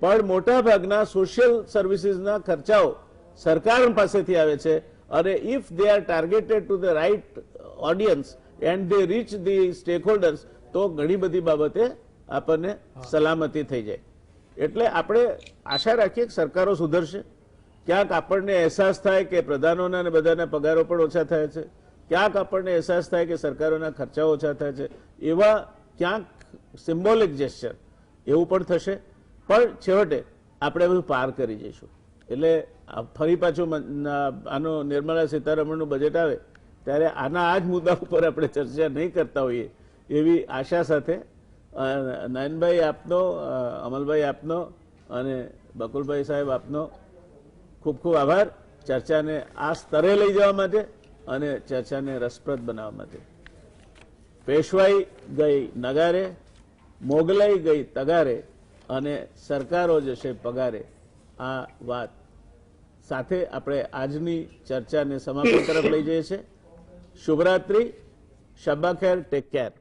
પણ મોટા ભાગના સોશિયલ સર્વિસીસના ખર્ચાઓ સરકાર પાસેથી આવે છે, અને if they are targeted to the right audience and they reach the stakeholders, તો ઘણી બધી બાબતે આપણને સલામતી થઈ જાય. એટલે આપણે આશા રાખીએ કે સરકારો સુધરશે. ક્યાંક આપણને અહેસાસ થાય કે પ્રધાનોના અને બધાના પગારો પણ ઓછા થાય છે, ક્યાંક આપણને અહેસાસ થાય કે સરકારોના ખર્ચાઓ ઓછા થાય છે. એવા ક્યાંક સિમ્બોલિક જેસ્ચર એવું પણ થશે, પણ છેવટે આપણે બધું પાર કરી જઈશું. એટલે ફરી પાછું આનો નિર્મલા સીતારમણનું બજેટ આવે ત્યારે આના આ જ મુદ્દા ઉપર આપણે ચર્ચા નહીં કરતા હોઈએ એવી આશા સાથે નયનભાઈ આપનો, અમલભાઈ આપનો અને બકુલભાઈ સાહેબ આપનો ખૂબ ખૂબ આભાર ચર્ચાને આ સ્તરે લઈ જવા માટે અને ચર્ચાને રસપ્રદ બનાવવા માટે. પેશવાઈ ગઈ નગારે, મોગલાઈ ગઈ તગારે, અને સરકારો જશે પગારે. આ વાત સાથે આપણે આજની ચર્ચાને સમાપન તરફ લઈ જઈએ છીએ. શુભરાત્રી, શબ્બા ખેર, ટેક કેર.